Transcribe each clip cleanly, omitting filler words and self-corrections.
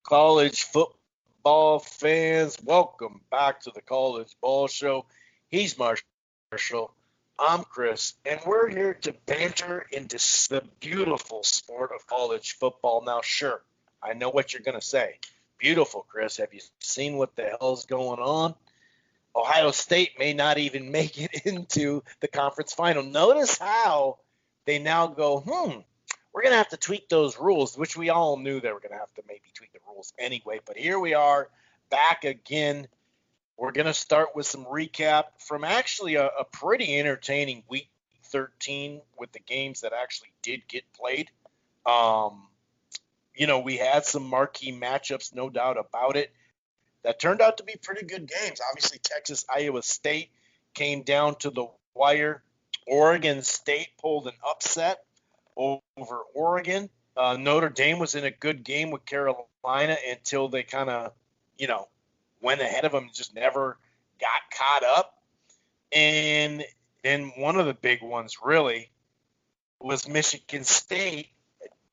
College football fans, welcome back to the College Ball Show. He's Marshall. I'm Chris, and we're here to banter into the beautiful sport of college football. Now, sure, I know what you're going to say. Beautiful, Chris. Have you seen what the hell's going on? Ohio State may not even make it into the conference final. Notice how they now go, we're going to have to tweak those rules, which we all knew they were going to have to maybe tweak the rules anyway. But here we are back again. We're going to start with some recap from actually a pretty entertaining week 13 with the games that actually did get played. We had some marquee matchups, no doubt about it, that turned out to be pretty good games. Obviously, Texas, Iowa State came down to the wire. Oregon State pulled an upset over Oregon. Notre Dame was in a good game with Carolina until they kind of, went ahead of them, just never got caught up. And then one of the big ones really was Michigan State,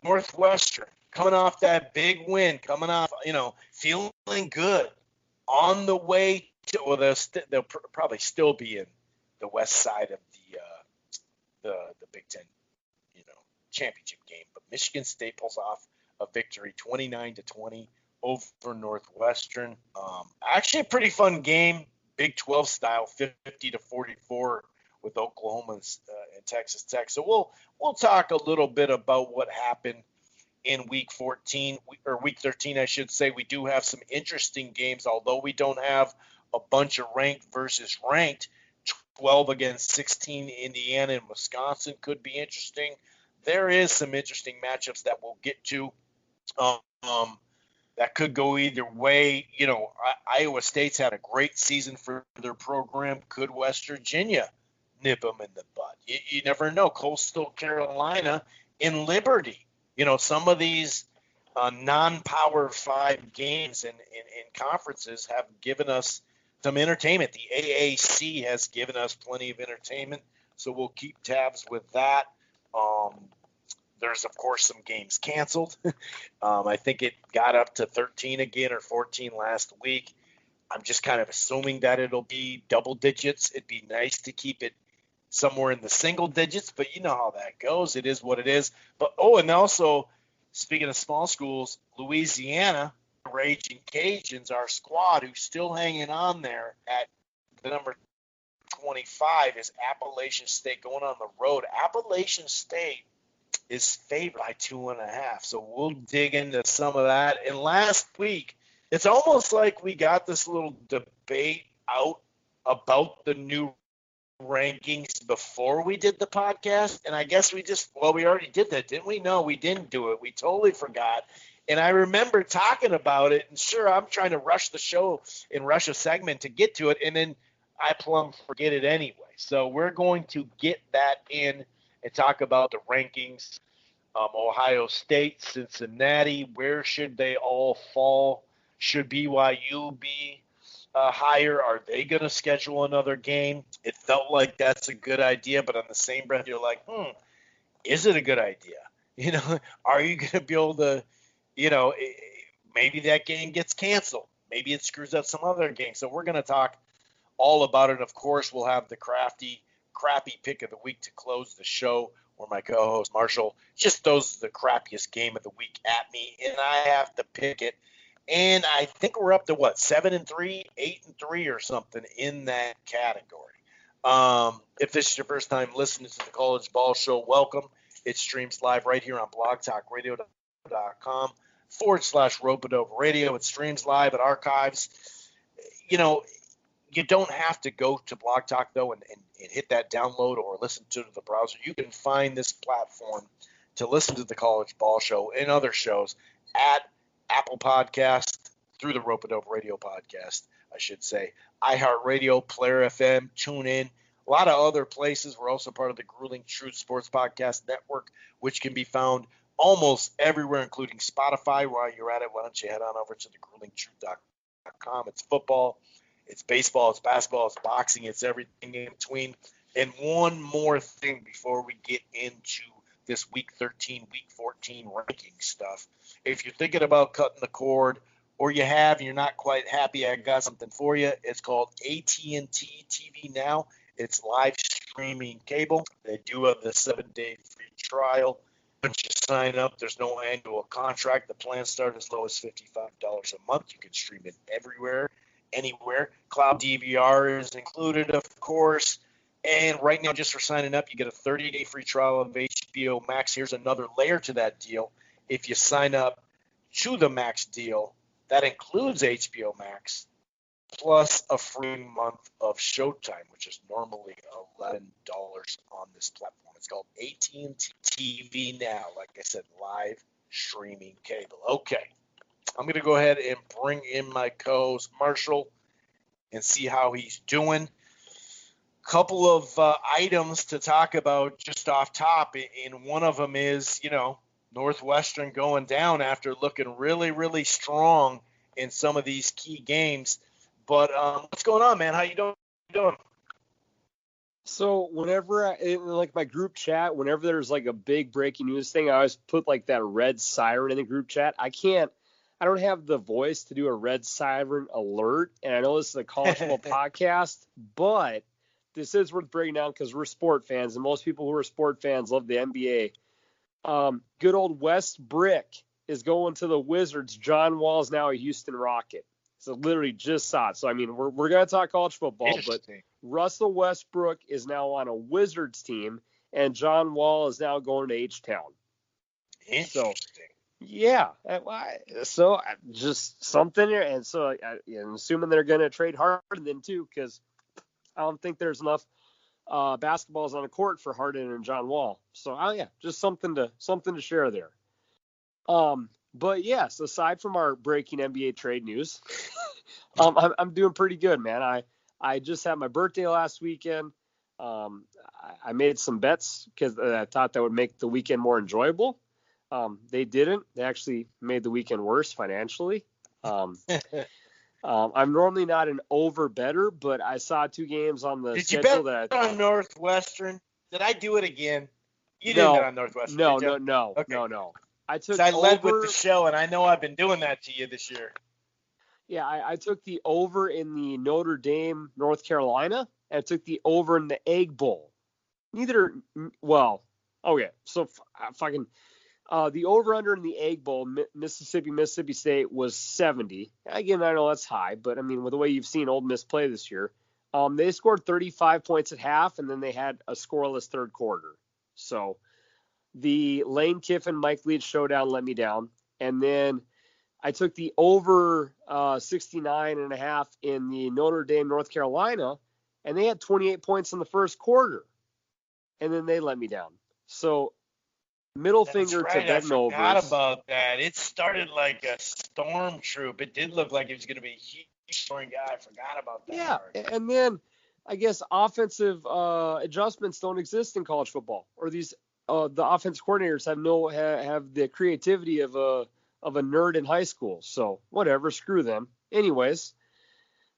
Northwestern, coming off that big win, coming off, feeling good on the way to, well, they'll probably still be in the west side of the Big Ten, championship game. But Michigan State pulls off a victory, 29-20 over Northwestern. Actually, a pretty fun game, Big 12 style, 50-44 with Oklahoma and Texas Tech. So we'll talk a little bit about what happened in week 14 or week 13, I should say. We do have some interesting games, although we don't have a bunch of ranked versus ranked. 12 against 16, Indiana and Wisconsin could be interesting. There is some interesting matchups that we'll get to that could go either way. Iowa State's had a great season for their program. Could West Virginia nip them in the butt? You never know. Coastal Carolina in Liberty. Some of these non-Power 5 games in conferences have given us some entertainment. The AAC has given us plenty of entertainment, so we'll keep tabs with that. There's, of course, some games canceled. I think it got up to 13 again or 14 last week. I'm just kind of assuming that it'll be double digits. It'd be nice to keep it somewhere in the single digits, but you know how that goes. It is what it is. But, and also, speaking of small schools, Louisiana, Raging Cajuns, our squad, who's still hanging on there at the number 25, is Appalachian State going on the road. Appalachian State is favored by 2.5. So we'll dig into some of that. And last week, it's almost like we got this little debate out about the new rankings before we did the podcast. And I guess we already did that, didn't we? No, we didn't do it. We totally forgot. And I remember talking about it. And sure, I'm trying to rush the show and rush a segment to get to it. And then I plumb forget it anyway. So we're going to get that in and talk about the rankings. Ohio State, Cincinnati, where should they all fall? Should BYU be higher? Are they going to schedule another game? It felt like that's a good idea, but on the same breath, you're like, is it a good idea? Are you going to be able to, maybe that game gets canceled. Maybe it screws up some other game. So we're going to talk all about it. Of course, we'll have the crappy pick of the week to close the show, where my co-host Marshall just throws the crappiest game of the week at me, and I have to pick it. And I think we're up to 7-3, 8-3 or something in that category. If this is your first time listening to the College Ball Show, welcome. It streams live right here on blogtalkradio.com/Rope-A-Dope Radio. It streams live at archives. You don't have to go to Blog Talk, though, and hit that download or listen to the browser. You can find this platform to listen to the College Ball Show and other shows at Apple Podcast, through the Rope-A-Dope Radio Podcast, I should say, iHeartRadio, Player FM, TuneIn, a lot of other places. We're also part of the Grueling Truth Sports Podcast Network, which can be found almost everywhere, including Spotify. While you're at it, why don't you head on over to thegruelingtruth.com. It's football. It's baseball, it's basketball, it's boxing, it's everything in between. And one more thing before we get into this Week 13, Week 14 ranking stuff If you're thinking about cutting the cord, or you have and you're not quite happy, I got something for you. It's called AT&T TV Now. It's live streaming cable. They do have the 7-day free trial. Once you sign up, there's no annual contract. The plans start as low as $55 a month. You can stream it everywhere, anywhere. Cloud DVR is included, of course. And right now, just for signing up, you get a 30-day free trial of HBO Max. Here's another layer to that deal. If you sign up to the Max deal, that includes HBO Max, plus a free month of Showtime, which is normally $11 on this platform. It's called AT&T TV Now. Like I said, live streaming cable. Okay, I'm going to go ahead and bring in my co-host, Marshall, and see how he's doing. Couple of items to talk about just off top, and one of them is, Northwestern going down after looking really, really strong in some of these key games. But what's going on, man? How you doing? So whenever like my group chat, whenever there's like a big breaking news thing, I always put like that red siren in the group chat. I don't have the voice to do a red siren alert. And I know this is a college football podcast, but this is worth breaking down because we're sport fans, and most people who are sport fans love the NBA. Good old West Brick is going to the Wizards. John Wall is now a Houston Rocket. So literally just saw it. So, I mean, we're going to talk college football, but Russell Westbrook is now on a Wizards team, and John Wall is now going to H-Town. Interesting. So, yeah. So just something there. And so I'm assuming they're going to trade Harden then too, because I don't think there's enough basketballs on the court for Harden and John Wall. So, just something to share there. But yes, aside from our breaking NBA trade news, I'm doing pretty good, man. I just had my birthday last weekend. I made some bets because I thought that would make the weekend more enjoyable. They didn't. They actually made the weekend worse financially. I'm normally not an over better, but I saw 2 games on the schedule that. Did you bet on Northwestern? Did I do it again? You didn't bet on Northwestern. No. Okay. No. I led with the show, and I know I've been doing that to you this year. Yeah, I took the over in the Notre Dame, North Carolina, and I took the over in the Egg Bowl. So fucking the over-under in the Egg Bowl, Mississippi State was 70. Again, I know that's high, but, I mean, with the way you've seen Ole Miss play this year, they scored 35 points at half, and then they had a scoreless third quarter. So the Lane Kiffin, Mike Leach showdown let me down. And then I took the over 69.5 in the Notre Dame, North Carolina, and they had 28 points in the first quarter. And then they let me down. So middle finger to betting overs. I forgot about that. It started like a storm troop. It did look like it was going to be a huge scoring guy. I forgot about that. Yeah, and then I guess offensive adjustments don't exist in college football, or these the offense coordinators have the creativity of a nerd in high school. So whatever, screw them. Anyways,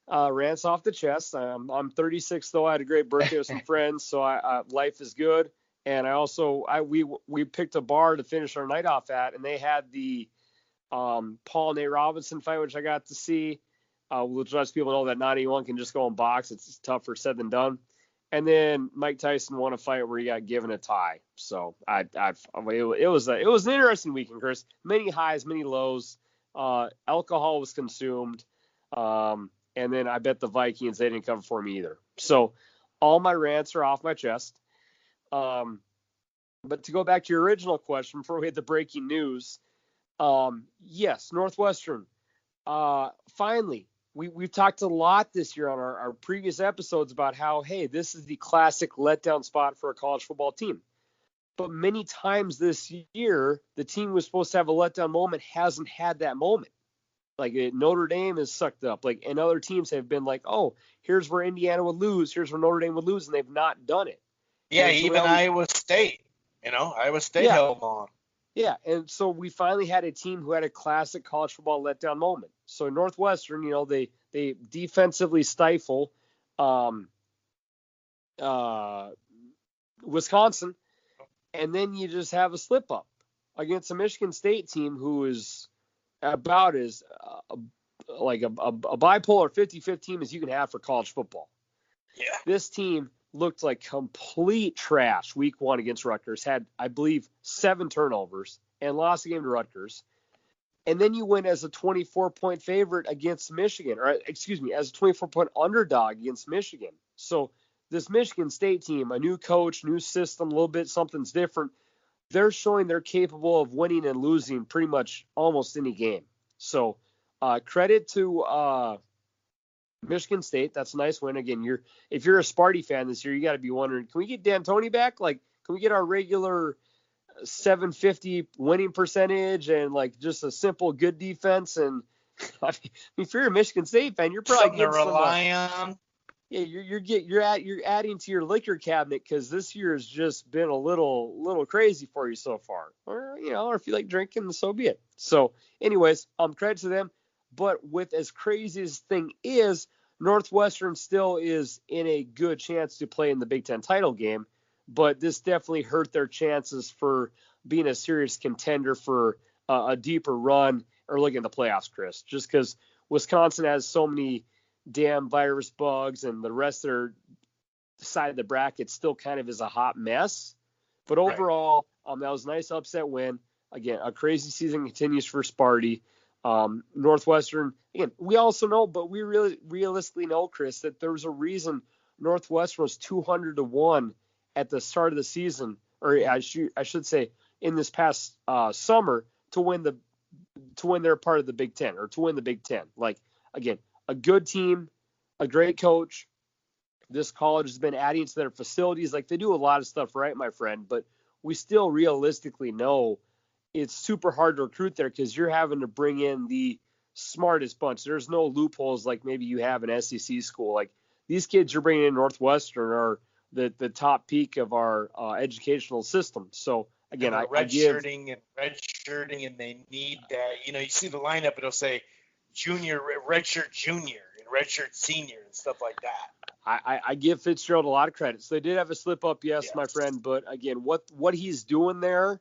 rants off the chest. I'm 36 though. I had a great birthday with some friends, so life is good. And we picked a bar to finish our night off at, and they had the Paul Nate Robinson fight, which I got to see. Which lets people know that not anyone can just go and box. It's tougher said than done. And then Mike Tyson won a fight where he got given a tie. So it was an interesting weekend, Chris. Many highs, many lows. Alcohol was consumed. And then I bet the Vikings, they didn't cover for me either. So all my rants are off my chest. But to go back to your original question before we hit the breaking news, yes, Northwestern. Finally, we've talked a lot this year on our previous episodes about how, hey, this is the classic letdown spot for a college football team. But many times this year, the team was supposed to have a letdown moment hasn't had that moment. Like Notre Dame is sucked up. Like, and other teams have been like, oh, here's where Indiana would lose, here's where Notre Dame would lose, and they've not done it. Yeah, even Iowa State. Iowa State held on. Yeah, and so we finally had a team who had a classic college football letdown moment. So Northwestern, they defensively stifle Wisconsin, and then you just have a slip up. against a Michigan State team who is about as like a bipolar 50-50 team as you can have for college football. Yeah. This team looked like complete trash week 1 against Rutgers, had, I believe, 7 turnovers, and lost the game to Rutgers. And then you win as a 24-point favorite against Michigan, or excuse me, as a 24-point underdog against Michigan. So this Michigan State team, a new coach, new system, a little bit something's different. They're showing they're capable of winning and losing pretty much almost any game. So credit to Michigan State. That's a nice win. Again, if you're a Sparty fan this year, you got to be wondering, can we get D'Antoni back? Like, can we get our regular 750 winning percentage and like just a simple good defense? And I mean, if you're a Michigan State fan, you're probably something to rely on. Yeah, you're adding to your liquor cabinet because this year has just been a little crazy for you so far. Or or if you like drinking, so be it. So, anyways, credit to them. But with as crazy as the thing is, Northwestern still is in a good chance to play in the Big Ten title game. But this definitely hurt their chances for being a serious contender for a deeper run or looking at the playoffs, Chris. Just because Wisconsin has so many damn virus bugs and the rest of their side of the bracket still kind of is a hot mess. But overall, that was a nice upset win. Again, a crazy season continues for Sparty. Northwestern, again, we also know, but we really realistically know, Chris, that there was a reason Northwestern was 200-1 at the start of the season, or I should say in this past summer to win their part of the Big Ten, or to win the Big Ten. Like, again, a good team, a great coach. This college has been adding to their facilities. Like, they do a lot of stuff right, my friend, but we still realistically know it's super hard to recruit there because you're having to bring in the smartest bunch. There's no loopholes like maybe you have an SEC school. Like, these kids you're bringing in Northwestern are the top peak of our educational system. So, again, redshirting, and they need that. You see the lineup, it'll say junior, redshirt junior, and redshirt senior, and stuff like that. I give Fitzgerald a lot of credit. So they did have a slip up, yes, my friend. But again, what he's doing there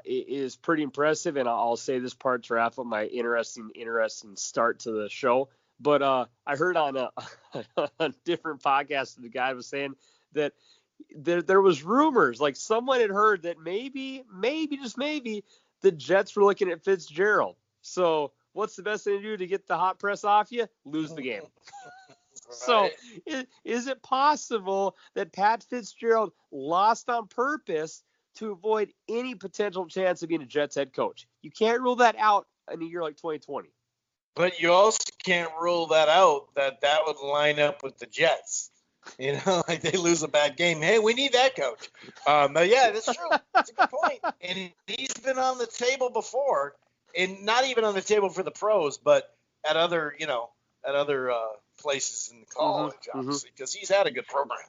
is pretty impressive. And I'll say this part to wrap up my interesting start to the show. But I heard on a different podcast the guy was saying that there was rumors, like someone had heard that maybe just maybe the Jets were looking at Fitzgerald. So what's the best thing to do to get the hot press off you? Lose the game. So is it possible that Pat Fitzgerald lost on purpose to avoid any potential chance of being a Jets head coach? You can't rule that out in a year like 2020. But you also can't rule that out that would line up with the Jets. Like they lose a bad game. Hey, we need that coach. But yeah, that's true. That's a good point. And he's been on the table before, and not even on the table for the pros, but at other places in college, obviously, because he's had a good program,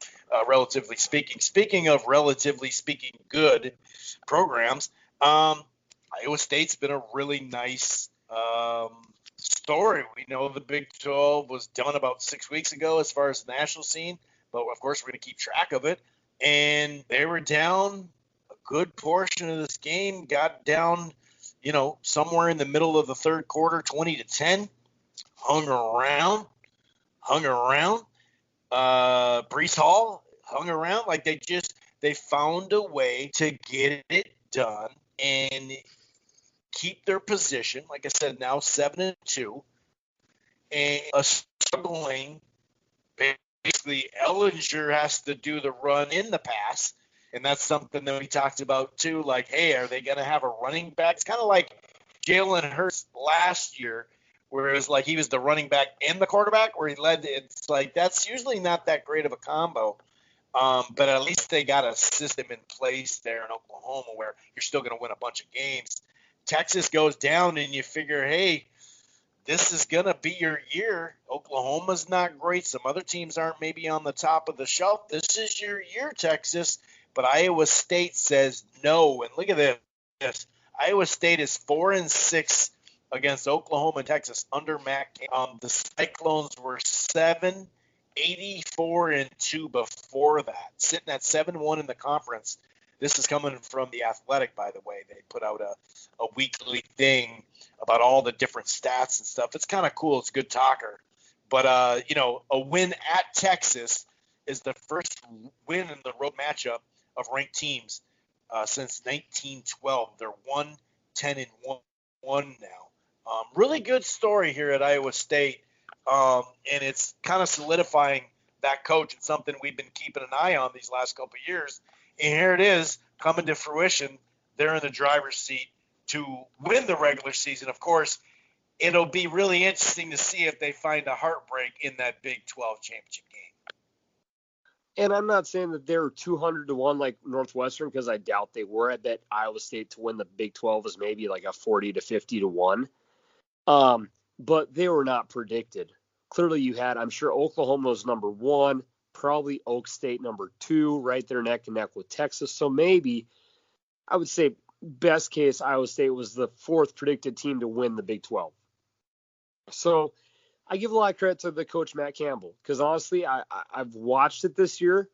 relatively speaking. Speaking of relatively speaking good programs, Iowa State's been a really nice story. We know the Big 12 was done about 6 weeks ago as far as the national scene, but of course we're going to keep track of it. And they were down a good portion of this game, got down, somewhere in the middle of the third quarter, 20-10, hung around. Breece Hall hung around. Like they found a way to get it done and keep their position. Like I said, now 7-2, and a struggling. Basically, Ellinger has to do the run in the pass, and that's something that we talked about too. Like, hey, are they going to have a running back? It's kind of like Jalen Hurts last year, where it was like he was the running back and the quarterback, where he led. It's like that's usually not that great of a combo. But at least they got a system in place there in Oklahoma where you're still going to win a bunch of games. Texas goes down, and you figure, hey, this is going to be your year. Oklahoma's not great. Some other teams aren't maybe on the top of the shelf. This is your year, Texas. But Iowa State says no. And look at this. Iowa State is 4-6 against Oklahoma and Texas under Matt Campbell. The Cyclones were 7-84-2 before that, sitting at 7-1 in the conference. This is coming from The Athletic, by the way. They put out a weekly thing about all the different stats and stuff. It's kind of cool. It's a good talker. But, a win at Texas is the first win in the road matchup of ranked teams since 1912. They're 1-10-1 now. Really good story here at Iowa State, and it's kind of solidifying that coach. It's something we've been keeping an eye on these last couple of years. And here it is coming to fruition. They're in the driver's seat to win the regular season. Of course, it'll be really interesting to see if they find a heartbreak in that Big 12 championship game. And I'm not saying that they're 200-1 like Northwestern, because I doubt they were. I bet Iowa State to win the Big 12 is maybe like a 40 to 50-1. But they were not predicted. Clearly you had, I'm sure Oklahoma was number 1, probably Oak State number 2, right there neck and neck with Texas. So maybe I would say best case Iowa State was the 4th predicted team to win the Big 12. So I give a lot of credit to the coach Matt Campbell, because honestly I've watched it this year,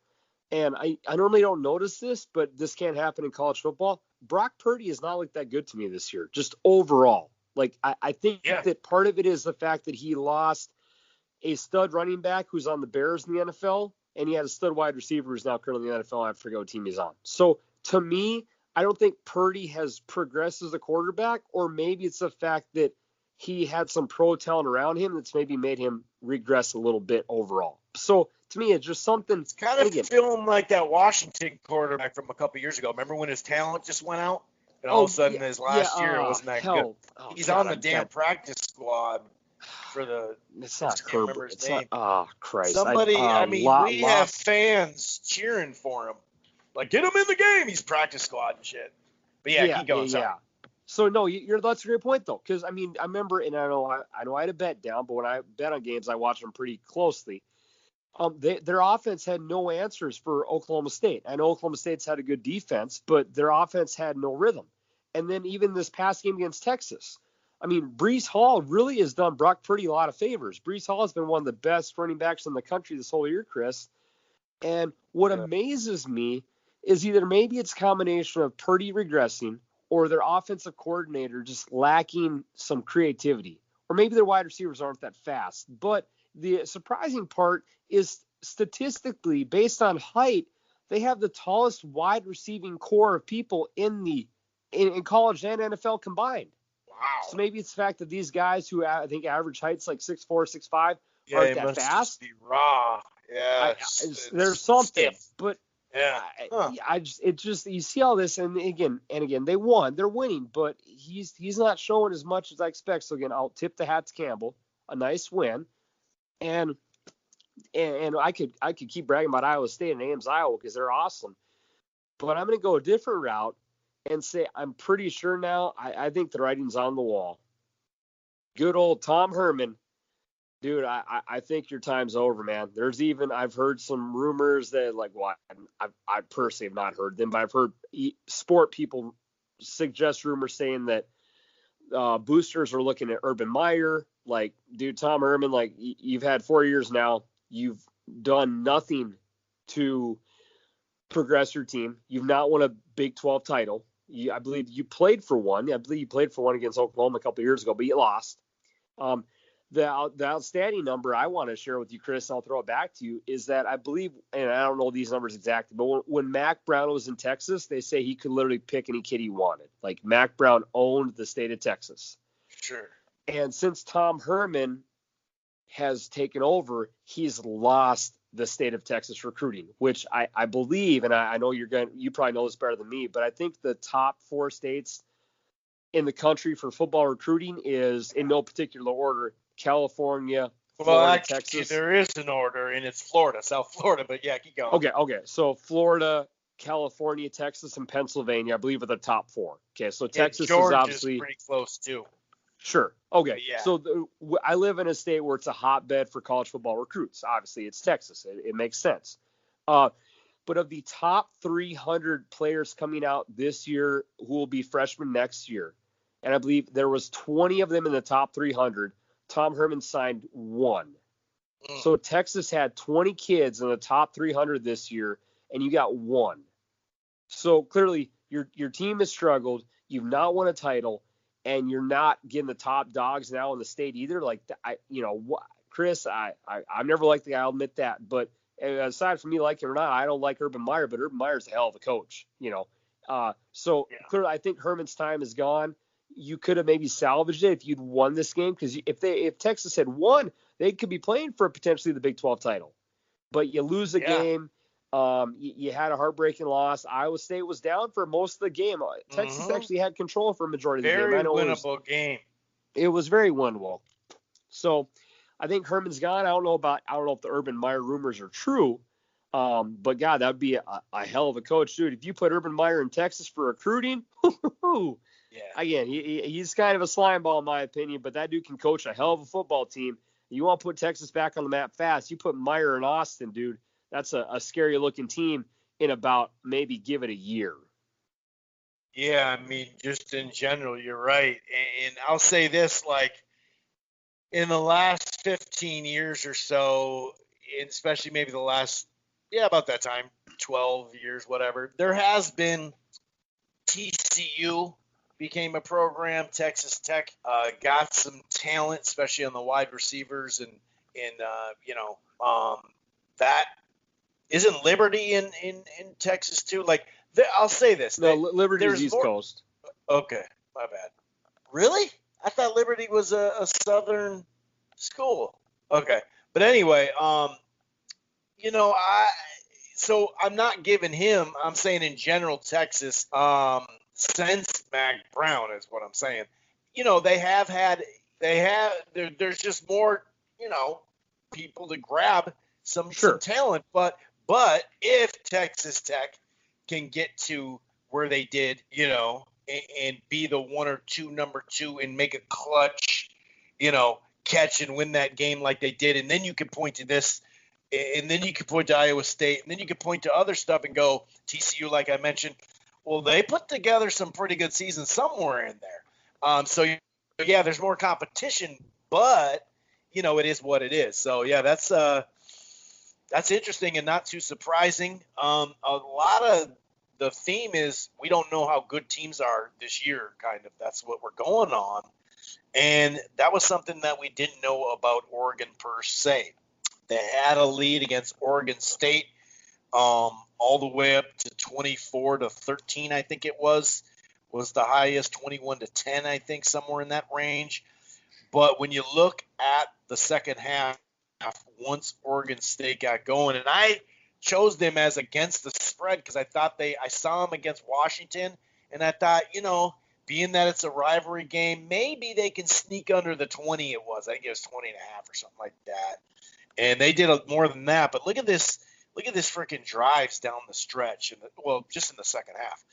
and I normally don't notice this, but this can't happen in college football. Brock Purdy is not looked that good to me this year, just overall. Like I think that part of it is the fact that he lost a stud running back who's on the Bears in the NFL, and he had a stud wide receiver who's now currently in the NFL. I forget what team he's on. So to me, I don't think Purdy has progressed as a quarterback, or maybe it's the fact that he had some pro talent around him that's maybe made him regress a little bit overall. So to me, it's just something. It's kind of feeling like that Washington quarterback from a couple of years ago. Remember when his talent just went out? And all of a sudden, his last year wasn't that good. He's on the damn practice squad for the. It's not Herbert. It's not. Oh Christ! Somebody. We have fans cheering for him. Like, get him in the game. He's practice squad and shit. But keep going. Yeah. So no, that's a great point though, because I remember, and I know I had a bet down, but when I bet on games, I watch them pretty closely. Their offense had no answers for Oklahoma State. I know Oklahoma State's had a good defense, but their offense had no rhythm. And then even this past game against Texas, Breece Hall really has done Brock Purdy a lot of favors. Breece Hall has been one of the best running backs in the country this whole year, Chris. And what amazes me is either maybe it's a combination of Purdy regressing or their offensive coordinator just lacking some creativity, or maybe their wide receivers aren't that fast. But the surprising part is statistically, based on height, they have the tallest wide receiving core of people in college and NFL combined. Wow. So maybe it's the fact that these guys who I think average height's like 6'4", 6'5", aren't that fast. Just be raw. Yeah. There's something, stiff. But yeah. You see all this, and again they won, they're winning, but he's not showing as much as I expect. So again, I'll tip the hat to Campbell, a nice win, and I could keep bragging about Iowa State and Ames, Iowa, because they're awesome, but I'm going to go a different route and say I'm pretty sure now. I think the writing's on the wall. Good old Tom Herman. Dude, I think your time's over, man. I've heard some rumors that, I personally have not heard them, but I've heard sport people suggest rumors saying that boosters are looking at Urban Meyer. Like, dude, Tom Herman, you've had 4 years now. You've done nothing to progress your team. You've not won a Big 12 title. I believe you played for one. I believe you played for one against Oklahoma a couple of years ago, but you lost. The outstanding number I want to share with you, Chris, and I'll throw it back to you, is that I believe, and I don't know these numbers exactly, but when Mac Brown was in Texas, they say he could literally pick any kid he wanted. Like, Mac Brown owned the state of Texas. Sure. And since Tom Herman has taken over, he's lost the state of Texas recruiting, which I believe, and I know you probably know this better than me, but I think the top 4 states in the country for football recruiting is, in no particular order, California, Florida, Texas. There is an order, and it's Florida, South Florida, but yeah, keep going. Okay. So Florida, California, Texas, and Pennsylvania, I believe, are the top 4. Okay, so Texas is obviously pretty close too. Sure. Okay. Yeah. So I live in a state where it's a hotbed for college football recruits. Obviously, it's Texas. It makes sense. But of the top 300 players coming out this year who will be freshmen next year, and I believe there was 20 of them in the top 300, Tom Herman signed 1. So Texas had 20 kids in the top 300 this year, and you got 1. So clearly, your team has struggled. You've not won a title, and you're not getting the top dogs now in the state either. Like Chris, I've never liked the guy. I'll admit that. But aside from me liking him or not, I don't like Urban Meyer. But Urban Meyer's a hell of a coach. So Yeah. clearly, I think Herman's time is gone. You could have maybe salvaged it if you'd won this game, because if Texas had won, they could be playing for potentially the Big 12 title. But you lose a Yeah. game. You had a heartbreaking loss. Iowa State was down for most of the game. Texas Mm-hmm. actually had control for a majority of the game. Very I know winnable game. it was very winnable. So I think Herman's gone. I don't know if the Urban Meyer rumors are true. But God, that would be a hell of a coach, dude. If you put Urban Meyer in Texas for recruiting, Yeah. again, he's kind of a slime ball in my opinion, but that dude can coach a hell of a football team. You want to put Texas back on the map fast, you put Meyer in Austin, dude. That's a scary looking team in about maybe give it a year. Yeah, I mean, just in general, you're right. And I'll say this, like, in the last 15 years or so, and especially maybe the last, about that time, 12 years, whatever, there has been TCU became a program. Texas Tech got some talent, especially on the wide receivers, and that isn't Liberty in Texas too. Like, I'll say this: No, Liberty's there's East more. Coast. Okay, my bad. Really? I thought Liberty was a Southern school. Okay, but anyway, I so I'm not giving him. I'm saying in general, Texas, since Mac Brown is what I'm saying. They have had, there's just more, people to grab some Sure. talent. But if Texas Tech can get to where they did, and be the one or two number two and make a clutch, catch and win that game like they did, and then you can point to this, and then you can point to Iowa State, and then you can point to other stuff and go TCU, like I mentioned. Well, they put together some pretty good seasons somewhere in there. So yeah, there's more competition, but it is what it is. So yeah, that's interesting and not too surprising. A lot of the theme is we don't know how good teams are this year. Kind of that's what we're going on, and that was something that we didn't know about Oregon per se. They had a lead against Oregon State, all the way up to 24-13, I think it was the highest, 21-10, I think, somewhere in that range. But when you look at the second half, once Oregon State got going, and I chose them as against the spread because I saw them against Washington, and I thought, being that it's a rivalry game, maybe they can sneak under the 20 it was. I think it was 20 and a half or something like that. And they did more than that. But look at this freaking drives down the stretch. Just in the second half.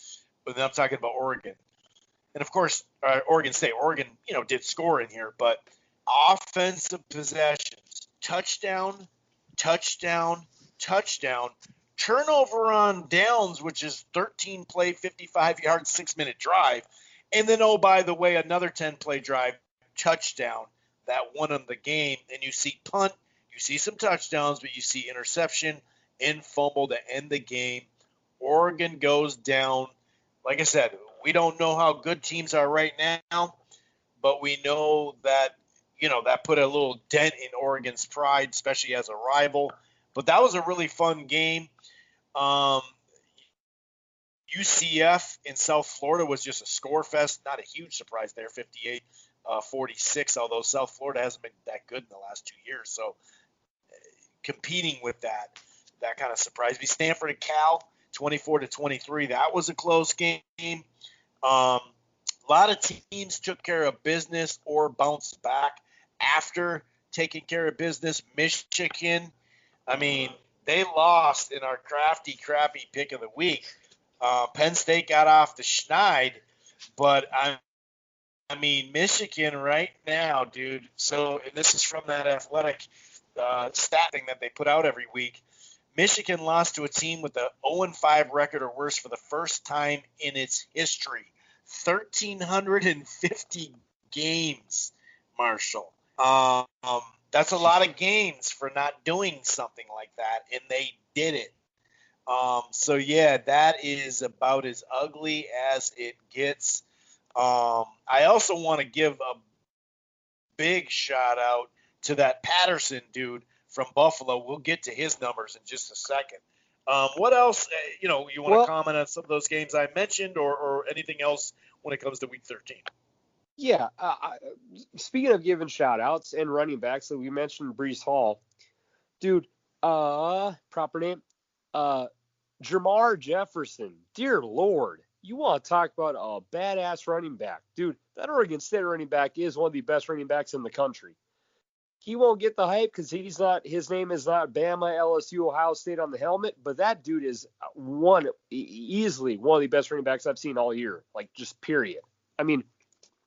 But then I'm talking about Oregon. And, of course, Oregon State. Oregon, did score in here. But offensive possessions, touchdown, touchdown, touchdown, turnover on downs, which is 13-play, 55-yard, 6-minute drive. And then, oh, by the way, another 10-play drive, touchdown, that won them the game. And you see punt. You see some touchdowns, but you see interception and fumble to end the game. Oregon goes down. Like I said, we don't know how good teams are right now, but we know that, that put a little dent in Oregon's pride, especially as a rival. But that was a really fun game. UCF in South Florida was just a score fest. Not a huge surprise there, 58-46, although South Florida hasn't been that good in the last 2 years. So competing with that kind of surprised me. Stanford and Cal, 24-23. That was a close game. A lot of teams took care of business or bounced back after taking care of business. Michigan, I mean, they lost in our crappy pick of the week. Penn State got off the schneid, but I mean, Michigan right now, dude. So, and this is from that athletic stat thing that they put out every week. Michigan lost to a team with a 0-5 record or worse for the first time in its history. 1,350 games, Marshall. That's a lot of games for not doing something like that, and they did it. So yeah, that is about as ugly as it gets. I also want to give a big shout out to that Patterson dude from Buffalo. We'll get to his numbers in just a second. What else? You want to Well, comment on some of those games I mentioned, or anything else when it comes to Week 13? yeah. Speaking of giving shout outs and running backs, so we mentioned Brees Hall, dude. Proper name, Jamar Jefferson. Dear Lord, you want to talk about a badass running back, dude? That Oregon State running back is one of the best running backs in the country. He won't get the hype because he's not. His name is not Bama, LSU, Ohio State on the helmet, but that dude is easily one of the best running backs I've seen all year. Like, just period. I mean,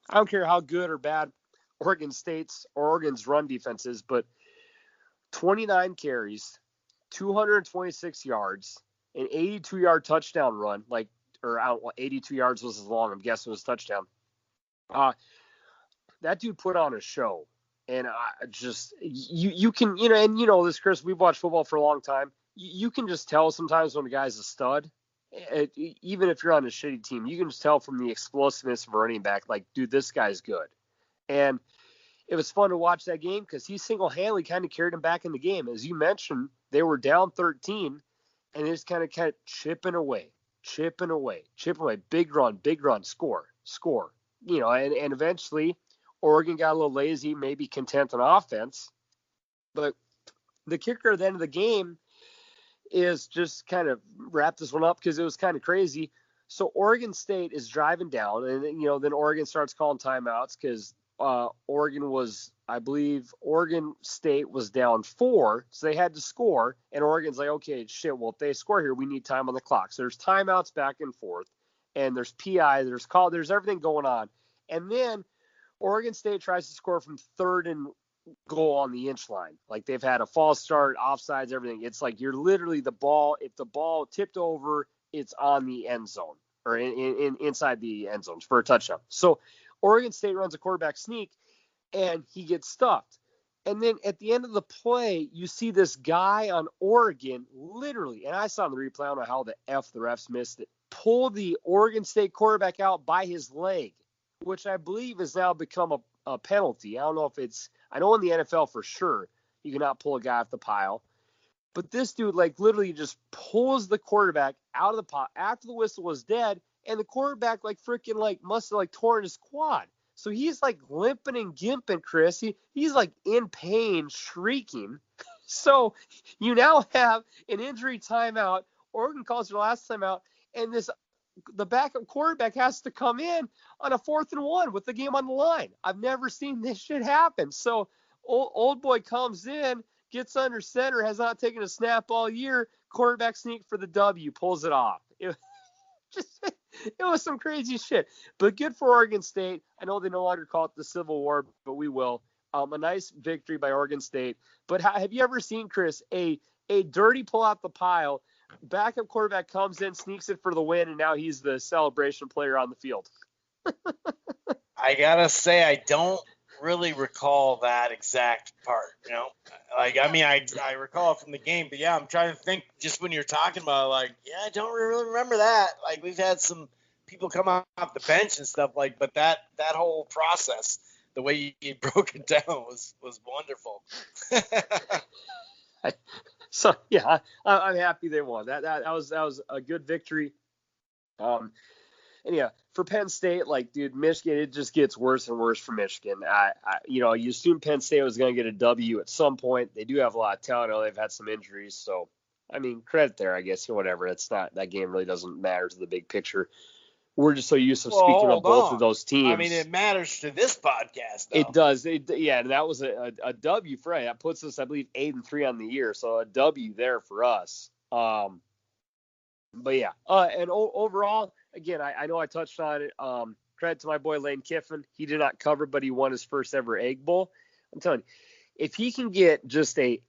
I don't care how good or bad Oregon's run defense is, but 29 carries, 226 yards, an 82-yard touchdown run, or 82 yards was as long. I'm guessing it was a touchdown. That dude put on a show. And you can, and this, Chris, we've watched football for a long time. You can just tell sometimes when a guy's a stud, even if you're on a shitty team, you can just tell from the explosiveness of a running back, like, dude, this guy's good. And it was fun to watch that game because he single-handedly kind of carried him back in the game. As you mentioned, they were down 13, and they just kind of kept chipping away. Big run, score. And eventually Oregon got a little lazy, maybe content on offense. But the kicker at the end of the game is just kind of wrap this one up because it was kind of crazy. So Oregon State is driving down, and then Oregon starts calling timeouts because Oregon State was down 4, so they had to score. And Oregon's like, okay, shit, well, if they score here, we need time on the clock. So there's timeouts back and forth, and there's PI, there's everything going on. And then Oregon State tries to score from 3rd and goal on the inch line. Like, they've had a false start, offsides, everything. It's like you're literally if the ball tipped over, it's on the end zone or inside the end zones for a touchdown. So Oregon State runs a quarterback sneak, and he gets stuffed. And then at the end of the play, you see this guy on Oregon literally, and I saw in the replay, I don't know how the refs missed it, pull the Oregon State quarterback out by his leg, which I believe has now become a penalty. I don't know if I know in the NFL for sure you cannot pull a guy off the pile. But this dude, literally just pulls the quarterback out of the pot after the whistle was dead, and the quarterback, must have, torn his quad. So he's, limping and gimping, Chris. He's, in pain, shrieking. So you now have an injury timeout. Oregon calls their last timeout, and the backup quarterback has to come in on a 4th and 1 with the game on the line. I've never seen this shit happen. So old boy comes in, gets under center, has not taken a snap all year. Quarterback sneak for the W, pulls it off. It was some crazy shit. But good for Oregon State. I know they no longer call it the Civil War, but we will. A nice victory by Oregon State. But have you ever seen, Chris, a dirty pull out the pile? Backup quarterback comes in, sneaks it for the win, and now he's the celebration player on the field. I gotta say, I don't really recall that exact part. I recall it from the game, but yeah, I'm trying to think. Just when you're talking about, I don't really remember that. We've had some people come off the bench and stuff, but that whole process, the way you broke it down was wonderful. So yeah, I'm happy they won. That was a good victory. And yeah, for Penn State, dude, Michigan, it just gets worse and worse for Michigan. You assume Penn State was going to get a W at some point. They do have a lot of talent. I know they've had some injuries, so I mean, credit there, I guess. Whatever. It's not, that game really doesn't matter to the big picture. We're just so used to speaking about both of those teams. I mean, it matters to this podcast, though. It does. Yeah, and that was a W for us. That puts us, I believe, 8-3 on the year. So a W there for us. But yeah. And overall, again, I know I touched on it. Credit to my boy Lane Kiffin. He did not cover, but he won his first ever Egg Bowl. I'm telling you, if he can get just a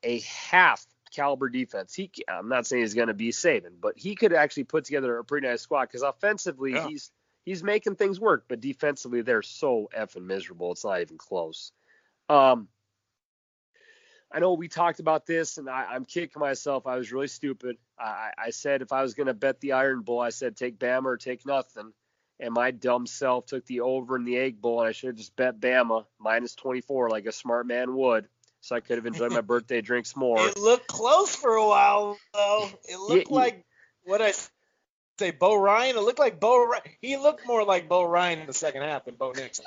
half caliber defense, I'm not saying he's going to be Saban, but he could actually put together a pretty nice squad because offensively he's making things work, but defensively they're so effing miserable. It's not even close. I know we talked about this, and I'm kicking myself. I was really stupid. I said if I was going to bet the Iron Bowl, I said take Bama or take nothing. And my dumb self took the over in the Egg Bowl, and I should have just bet Bama minus 24 like a smart man would, so I could have enjoyed my birthday drinks more. It looked close for a while, though. It looked like, what I say, Bo Ryan? It looked like Bo Ryan. He looked more like Bo Ryan in the second half than Bo Nix.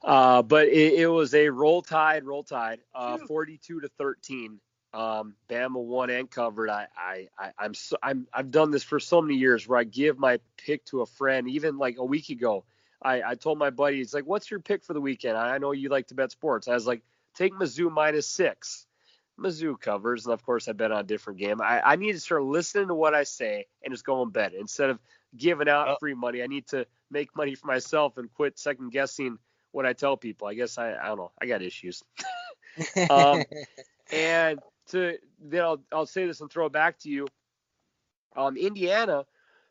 But it was a roll tide, 42-13. Bama won and covered. I've done this for so many years where I give my pick to a friend. Even like a week ago, I told my buddy, he's like, "What's your pick for the weekend?" I know you like to bet sports. I was like, "Take Mizzou -6." Mizzou covers, and of course I bet on a different game. I need to start listening to what I say and just go and bet it instead of giving out free money. I need to make money for myself and quit second guessing what I tell people. I guess I don't know. I got issues. And I'll say this and throw it back to you. Indiana,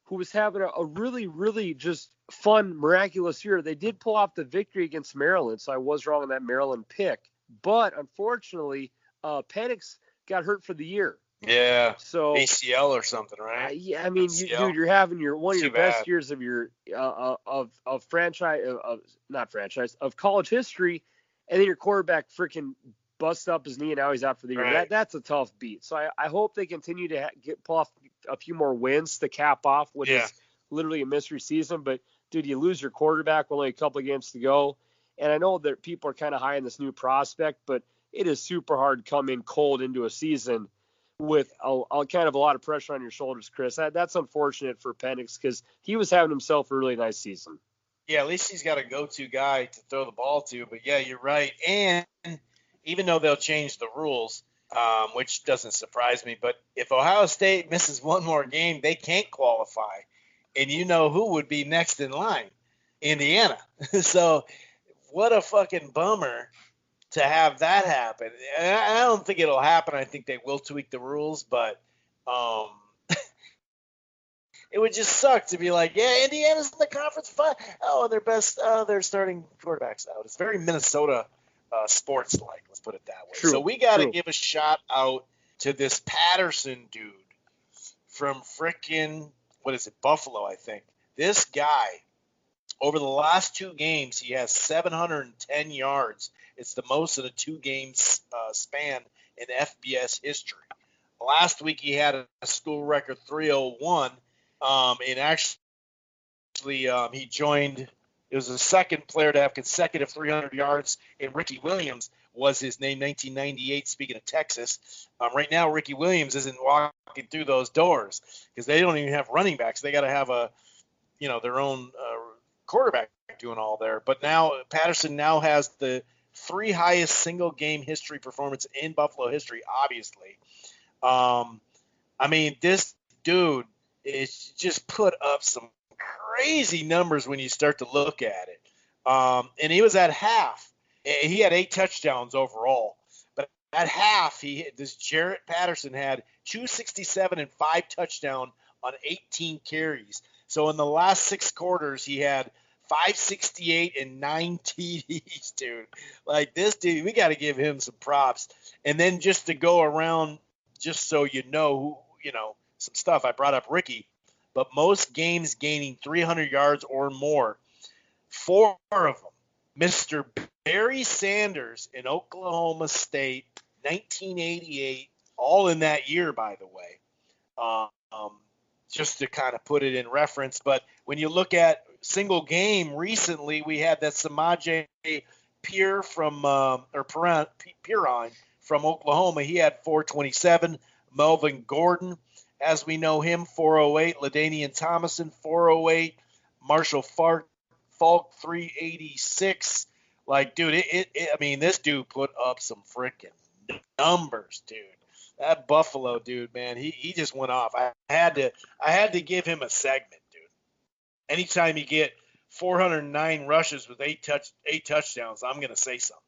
who was having a really, really just fun, miraculous year, they did pull off the victory against Maryland, so I was wrong on that Maryland pick. But unfortunately, Penix got hurt for the year. Yeah. So ACL or something, right? Yeah, I mean, dude, you're having one of your best years of your of college history, and then your quarterback freaking busts up his knee and now he's out for the year. Right. That's a tough beat. So I hope they continue to pull off a few more wins to cap off what is literally a mystery season. But dude, you lose your quarterback with only a couple of games to go, and I know that people are kind of high on this new prospect, but it is super hard to come in cold into a season with a kind of a lot of pressure on your shoulders, Chris. That's unfortunate for Penix because he was having himself a really nice season. Yeah, at least he's got a go-to guy to throw the ball to. But yeah, you're right. And even though they'll change the rules, which doesn't surprise me, but if Ohio State misses one more game, they can't qualify. And you know who would be next in line? Indiana. So what a fucking bummer to have that happen. And I don't think it'll happen. I think they will tweak the rules, but it would just suck to be like, yeah, Indiana's in the conference final. Oh, their starting quarterback's out. It's very Minnesota sports-like, let's put it that way. True, so we got to give a shout out to this Patterson dude from frickin', Buffalo, I think. This guy, over the last 2 games, he has 710 yards. It's the most in a 2-game span in FBS history. Last week he had a school record 301, and actually he joined. It was the second player to have consecutive 300 yards, and Ricky Williams was his name, 1998. Speaking of Texas, right now Ricky Williams isn't walking through those doors because they don't even have running backs. They got to have their own quarterback doing all there. But now Patterson now has the 3 highest single game history performance in Buffalo history, obviously. I mean, this dude is just put up some crazy numbers when you start to look at it. And he was at half. He had 8 touchdowns overall. But at half, this Jarrett Patterson had 267 and 5 touchdowns on 18 carries. So in the last 6 quarters, he had 568 and 9 TDs, dude. Like, this dude, we got to give him some props. And then just to go around, just so you know, some stuff, I brought up Ricky, but most games gaining 300 yards or more, 4 of them, Mr. Barry Sanders in Oklahoma State, 1988, all in that year, by the way, just to kind of put it in reference. But when you look at single game recently, we had that Samaje Perine from Oklahoma. He had 427. Melvin Gordon, as we know him, 408. LaDainian Thomason, 408. Marshall Falk, 386. Like, dude, I mean, this dude put up some freaking numbers, dude. That Buffalo dude, man, he just went off. I had to give him a segment, dude. Anytime you get 409 rushes with 8 touchdowns, I'm gonna say something.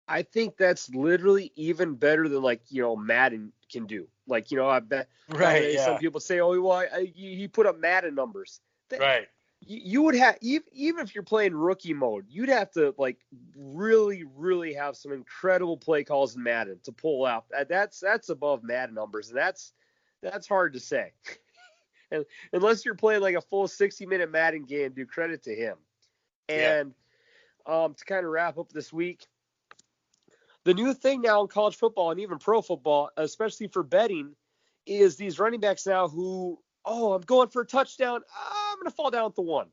I think that's literally even better than Madden can do. I bet. Right. Yeah. Some people say, "Oh, well, he put up Madden numbers." Right. you would have, even if you're playing rookie mode, you'd have to like really, really have some incredible play calls in Madden to pull out. That's above Madden numbers, and that's hard to say. And unless you're playing like a full 60-minute Madden game, do credit to him. Yeah. And to kind of wrap up this week, the new thing now in college football and even pro football, especially for betting, is these running backs now who, I'm going for a touchdown. I'm going to fall down at the one.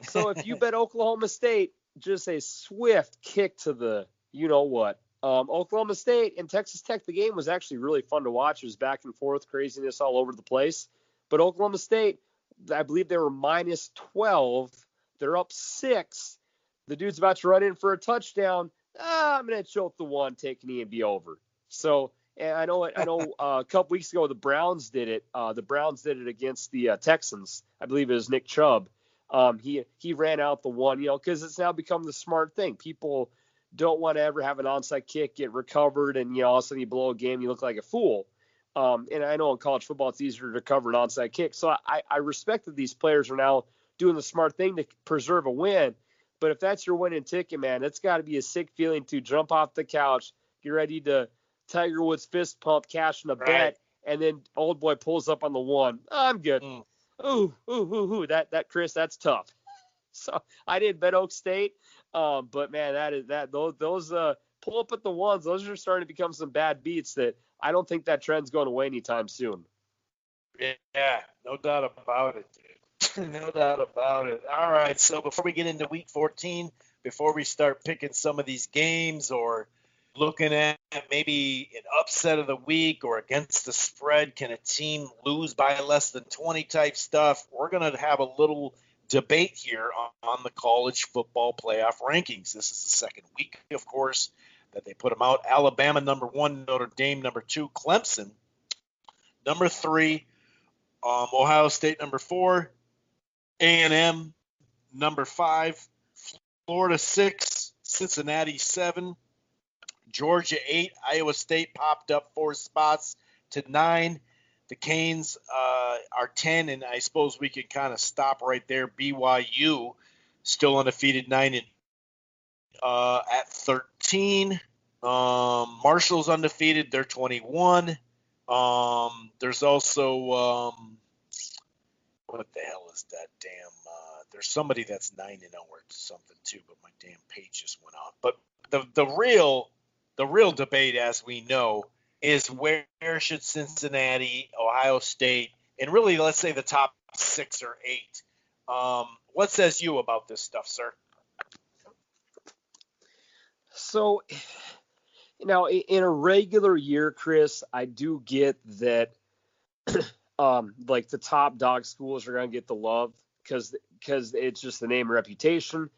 So if you bet Oklahoma State, just a swift kick to the you-know-what. Oklahoma State and Texas Tech, the game was actually really fun to watch. It was back and forth, craziness all over the place. But Oklahoma State, I believe they were minus 12. They're up 6. The dude's about to run in for a touchdown. I'm going to choke the one, take a knee, and be over. So, and I know a couple weeks ago the Browns did it. The Browns did it against the Texans. I believe it was Nick Chubb. He ran out the one, because it's now become the smart thing. People don't want to ever have an onside kick get recovered, and all of a sudden you blow a game, you look like a fool. And I know in college football it's easier to recover an onside kick. So I respect that these players are now doing the smart thing to preserve a win. But if that's your winning ticket, man, it's got to be a sick feeling to jump off the couch, get ready to Tiger Woods fist pump, cash in a bet, and then old boy pulls up on the one. I'm good. Ooh. That Chris, that's tough. So I didn't bet Oak State, but man, those pull up at the ones. Those are starting to become some bad beats that I don't think that trend's going away anytime soon. Yeah, no doubt about it, dude. No doubt about it. All right, so before we get into Week 14, before we start picking some of these games or looking at maybe an upset of the week or against the spread, can a team lose by less than 20 type stuff, we're going to have a little debate here on the college football playoff rankings. This is the second week, of course, that they put them out. Alabama, number 1, Notre Dame, number 2, Clemson, number 3, Ohio State, number 4, A&M, number 5, Florida 6, Cincinnati 7, Georgia 8, Iowa State popped up 4 spots to 9. The Canes are 10, and I suppose we can kind of stop right there. BYU still undefeated, 9 at 13. Marshall's undefeated, they're 21. There's also what the hell is that damn? There's somebody that's 9-0 or something too, but my damn page just went off. But the real debate, as we know, is where should Cincinnati, Ohio State, and really let's say the top 6 or 8. What says you about this stuff, sir? So, in a regular year, Chris, I do get that. Like the top dog schools are going to get the love because it's just the name and reputation.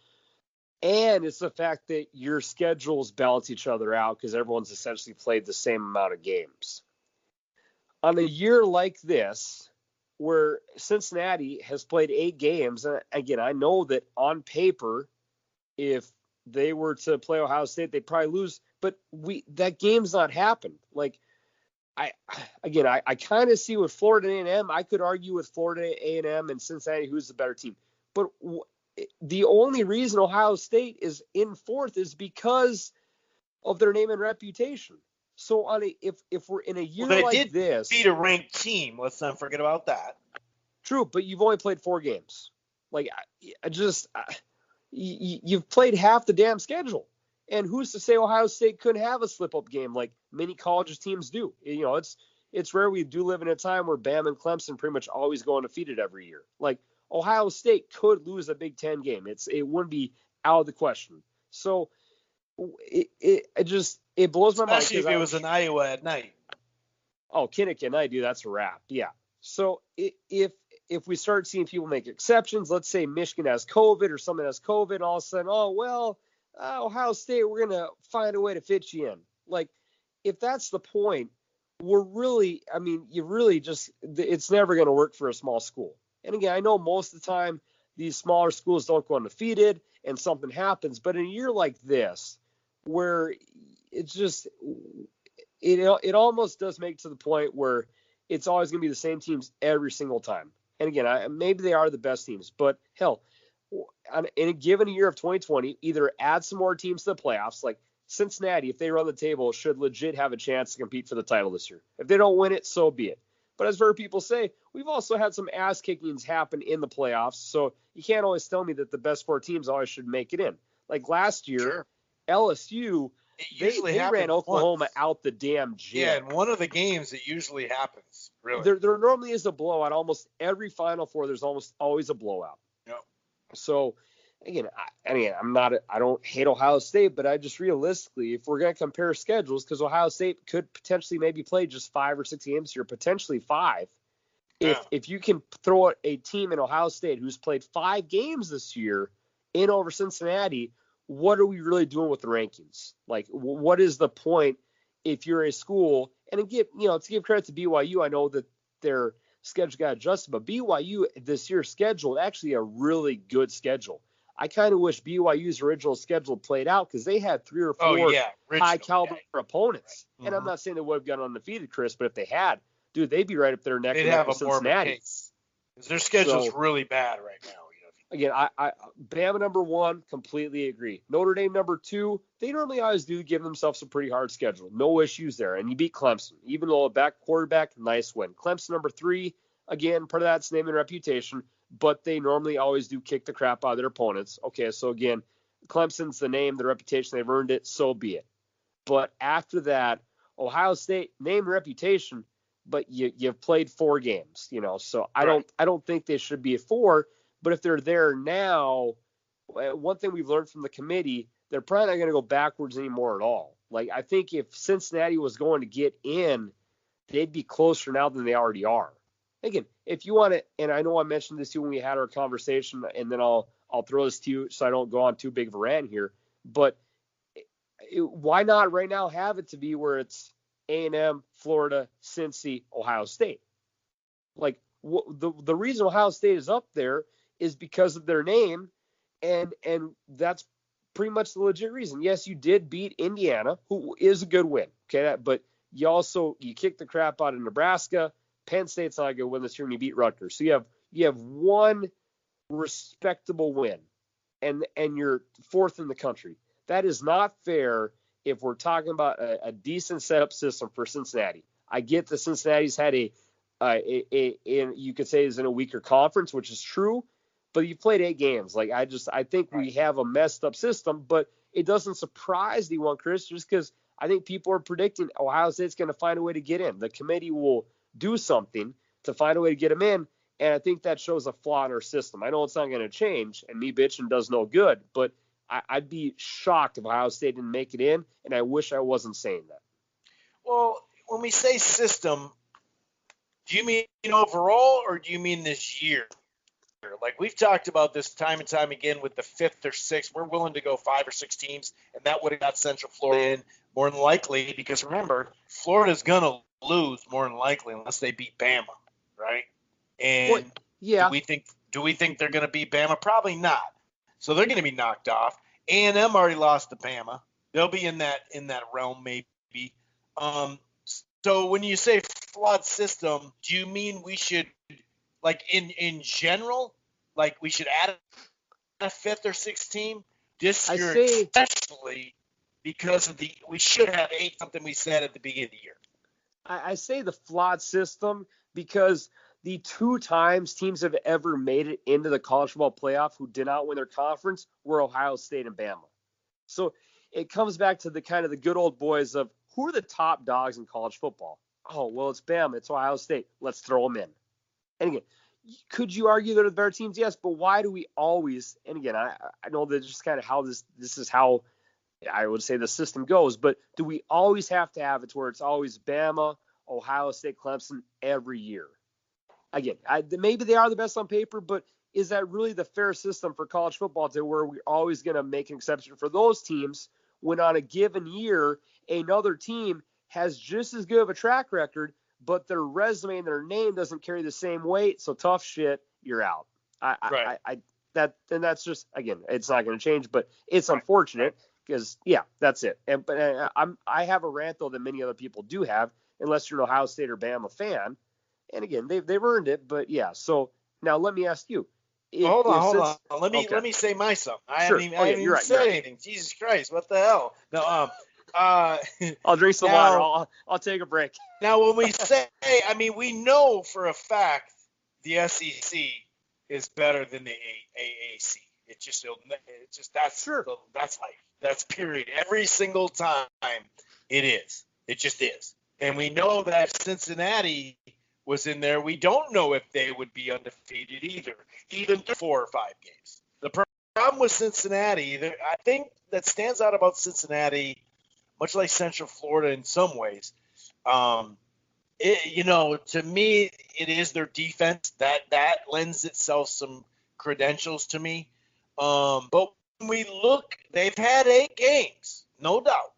And it's the fact that your schedules balance each other out because everyone's essentially played the same amount of games. On a year like this, where Cincinnati has played 8 games, and again, I know that on paper, if they were to play Ohio State, they'd probably lose, but that game's not happened. Like, I kind of see with Florida A&M. I could argue with Florida A&M and Cincinnati who's the better team. But the only reason Ohio State is in 4th is because of their name and reputation. So if we're in a year like this, beat a ranked team. Let's not forget about that. True, but you've only played 4 games. Like you've played half the damn schedule. And who's to say Ohio State couldn't have a slip-up game like many college teams do? It's rare. We do live in a time where Bama and Clemson pretty much always go undefeated every year. Like Ohio State could lose a Big Ten game. It wouldn't be out of the question. So it blows my mind. Especially if it was in Iowa at night. Oh, Kinnick and I do. That's a wrap. Yeah. So if we start seeing people make exceptions, let's say Michigan has COVID or someone has COVID, and all of a sudden, Ohio State, we're going to find a way to fit you in. Like, if that's the point, it's never going to work for a small school. And again, I know most of the time these smaller schools don't go undefeated and something happens, but in a year like this, where it's just, it almost does make to the point where it's always going to be the same teams every single time. And again, maybe they are the best teams, but hell, in a given year of 2020, either add some more teams to the playoffs. Like Cincinnati, if they run the table, should legit have a chance to compete for the title this year. If they don't win it, so be it. But as very people say, we've also had some ass kickings happen in the playoffs. So you can't always tell me that the best 4 teams always should make it in. Like last year, sure. LSU, they ran Oklahoma out the damn gym. Yeah, in one of the games, it usually happens. Really, there normally is a blowout. Almost every Final Four, there's almost always a blowout. Yep. So again, I don't hate Ohio State, but I just realistically, if we're going to compare schedules, because Ohio State could potentially maybe play just 5 or 6 games here, potentially 5. Yeah. If you can throw a team in Ohio State who's played 5 games this year in over Cincinnati, what are we really doing with the rankings? Like, what is the point if you're a school? And to give credit to BYU, I know that their schedule got adjusted, but BYU this year's schedule actually a really good schedule. I kind of wish BYU's original schedule played out because they had 3 or 4 high caliber opponents. Right. And I'm not saying they would have gotten undefeated, Chris, but if they had, dude, they'd be right up there neck to neck with Cincinnati. Because their schedule's really bad right now. Again, I Bama number 1, completely agree. Notre Dame number 2, they normally always do give themselves a pretty hard schedule. No issues there. And you beat Clemson. Even though a back quarterback, nice win. Clemson number 3, again, part of that's name and reputation, but they normally always do kick the crap out of their opponents. Okay, so again, Clemson's the name, the reputation, they've earned it, so be it. But after that, Ohio State, name and reputation, but you've played 4 games, so I don't think they should be a 4. But if they're there now, one thing we've learned from the committee, they're probably not going to go backwards anymore at all. Like, I think if Cincinnati was going to get in, they'd be closer now than they already are. Again, if you want to, and I know I mentioned this to you when we had our conversation, and then I'll throw this to you so I don't go on too big of a rant here, but why not right now have it to be where it's A&M, Florida, Cincy, Ohio State? Like, the reason Ohio State is up there is because of their name, and that's pretty much the legit reason. Yes, you did beat Indiana, who is a good win, okay, but you kicked the crap out of Nebraska. Penn State's not a good win this year, and you beat Rutgers. So you have one respectable win, and you're 4th in the country. That is not fair if we're talking about a decent setup system for Cincinnati. I get that Cincinnati's had you could say is in a weaker conference, which is true, but you played 8 games. Like, I think we have a messed up system, but it doesn't surprise anyone, Chris, just because I think people are predicting Ohio State's going to find a way to get in. The committee will do something to find a way to get them in, and I think that shows a flaw in our system. I know it's not going to change, and me bitching does no good, but I'd be shocked if Ohio State didn't make it in, and I wish I wasn't saying that. Well, when we say system, do you mean overall, or do you mean this year? Like, we've talked about this time and time again with the 5th or 6th. We're willing to go 5 or 6 teams, and that would have got Central Florida in more than likely because, remember, Florida's going to lose more than likely unless they beat Bama, right? And do we think they're going to beat Bama? Probably not. So they're going to be knocked off. A&M already lost to Bama. They'll be in that realm maybe. So when you say flawed system, do you mean we should, like, in general, like, we should add a 5th or 6th team this year, especially because we should have 8, something we said at the beginning of the year? I say the flawed system because the 2 times teams have ever made it into the college football playoff who did not win their conference were Ohio State and Bama. So it comes back to the kind of the good old boys of who are the top dogs in college football? Oh, well, it's Bama. It's Ohio State. Let's throw them in. And again, could you argue they're the better teams? Yes, but why do we always, and again, I know that's just kind of how this is how I would say the system goes, but do we always have to have it to where it's always Bama, Ohio State, Clemson every year? Again, maybe they are the best on paper, but is that really the fair system for college football to where we're always going to make an exception for those teams when on a given year another team has just as good of a track record, but their resume and their name doesn't carry the same weight? So tough shit, you're out. That's just, again, it's not going to change, but it's unfortunate because, that's it. But I have a rant, though, that many other people do have, unless you're an Ohio State or Bama fan. And again, they've earned it, but so Now let me ask you. Hold on. Let me say my something. I Sure. haven't even You're right, said anything. Jesus Christ, what the hell? No, I'll drink some water. I'll take a break. Now, when we say, I mean, we know for a fact the SEC is better than the AAC. It's just that's sure. That's life. That's period. Every single time it is. It just is. And we know that Cincinnati was in there. We don't know if they would be undefeated either, even 4 or 5 games. The problem with Cincinnati, I think that stands out about Cincinnati, much like Central Florida in some ways. To me, it is their defense that lends itself some credentials to me. But when we look, they've had 8 games, no doubt.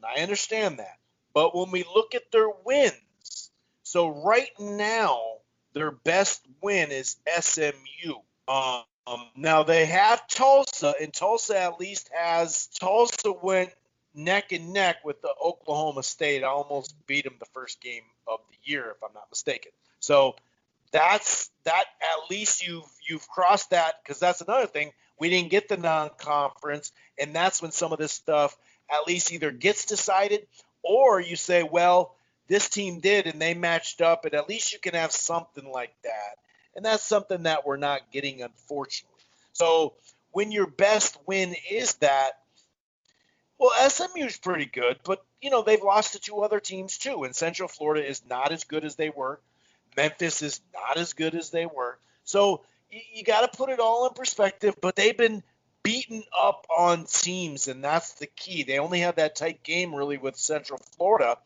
I understand that. But when we look at their wins, so right now their best win is SMU. Now they have Tulsa, and Tulsa went neck and neck with the Oklahoma State. I almost beat them the first game of the year, if I'm not mistaken. So that's that. At least you've crossed that, because that's another thing. We didn't get the non-conference, and that's when some of this stuff at least either gets decided, or you say, well, this team did and they matched up, and at least you can have something like that. And that's something that we're not getting, unfortunately. So when your best win is that, well, SMU's pretty good, but, they've lost to 2 other teams too, and Central Florida is not as good as they were. Memphis is not as good as they were. So you got to put it all in perspective, but they've been beaten up on teams, and that's the key. They only had that tight game, really, with Central Florida.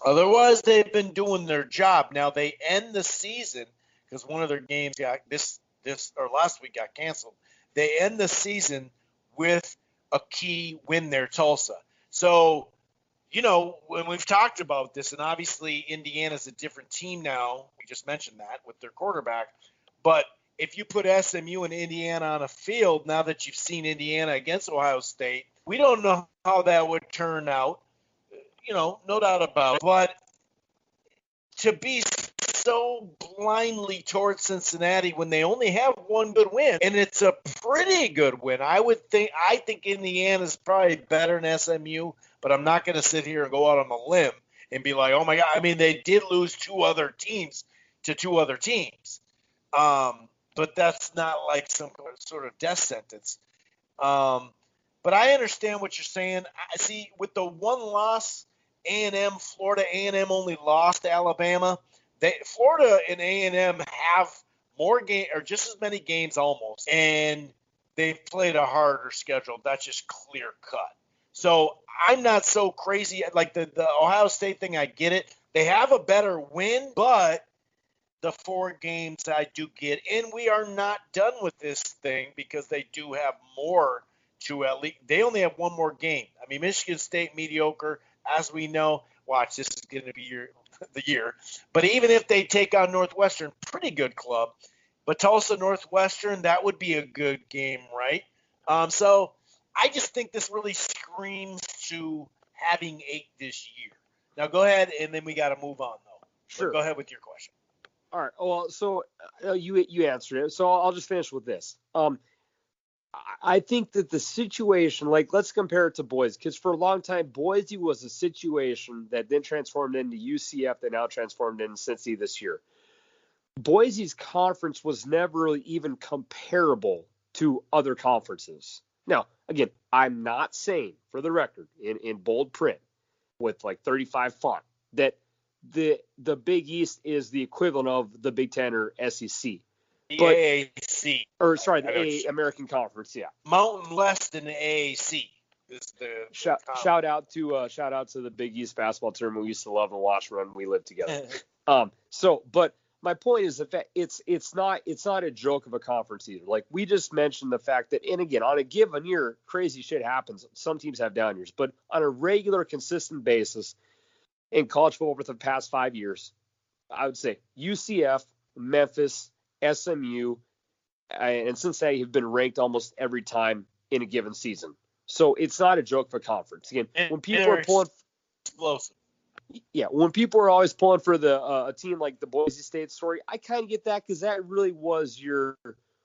Otherwise, they've been doing their job. Now, they end the season, because one of their games got last week got canceled. They end the season with a key win there, Tulsa. So, when we've talked about this, and obviously Indiana's a different team now, we just mentioned that with their quarterback, but if you put SMU and Indiana on a field, now that you've seen Indiana against Ohio State, we don't know how that would turn out, no doubt about it. But to be so blindly towards Cincinnati when they only have one good win, and it's a pretty good win. I think Indiana's probably better than SMU, but I'm not going to sit here and go out on a limb and be like, oh my God. I mean, they did lose 2 other teams to 2 other teams. But that's not like some sort of death sentence. But I understand what you're saying. I see with the one loss, Florida A&M only lost to Alabama. Florida and A&M have more game or just as many games almost, and they've played a harder schedule. That's just clear cut. So I'm not so crazy. Like the Ohio State thing, I get it. They have a better win, but the 4 games I do get, and we are not done with this thing because they do have more to at least. They only have 1 more game. I mean, Michigan State mediocre, as we know. Watch, this is going to be the year. But even if they take on Northwestern, pretty good club. But Tulsa Northwestern, that would be a good game, right? So I just think this really screams to having 8 this year. Now go ahead, and then we got to move on, though. Sure. But go ahead with your question. All right. Well, so you answered it. So I'll just finish with this. I think that the situation, like, let's compare it to Boise, because for a long time, Boise was a situation that then transformed into UCF, that now transformed into Cincy this year. Boise's conference was never even comparable to other conferences. Now, again, I'm not saying, for the record, in bold print with like 35 font, that the Big East is the equivalent of the Big Ten or SEC. The AAC. Or sorry, the American Conference, yeah. Mountain West and the AAC is the shout out to the Big East basketball tournament we used to love and watch when we lived together. But my point is that it's not a joke of a conference either. Like, we just mentioned the fact that, and again, on a given year, crazy shit happens. Some teams have down years, but on a regular, consistent basis in college football for the past 5 years, I would say UCF, Memphis, SMU, and Cincinnati have been ranked almost every time in a given season. So it's not a joke of a conference. Again, when people are pulling, explosive. Yeah, when people are always pulling for the a team like the Boise State story, I kind of get that because that really was your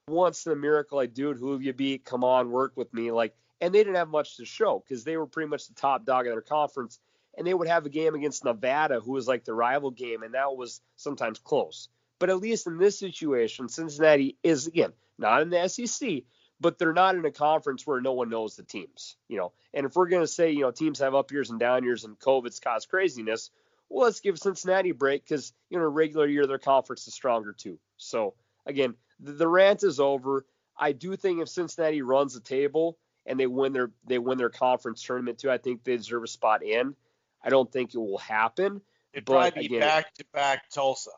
once in a miracle, like, dude, who have you beat? Come on, work with me. Like, and they didn't have much to show because they were pretty much the top dog of their conference, and they would have a game against Nevada, who was like the rival game, and that was sometimes close. But at least in this situation, Cincinnati is again not in the SEC, but they're not in a conference where no one knows the teams, And if we're going to say, teams have up years and down years and COVID's caused craziness, well, let's give Cincinnati a break because, in a regular year, their conference is stronger too. So, again, the rant is over. I do think if Cincinnati runs the table and they win their conference tournament too, I think they deserve a spot in. I don't think it will happen. It'd But probably be again, back-to-back Tulsa.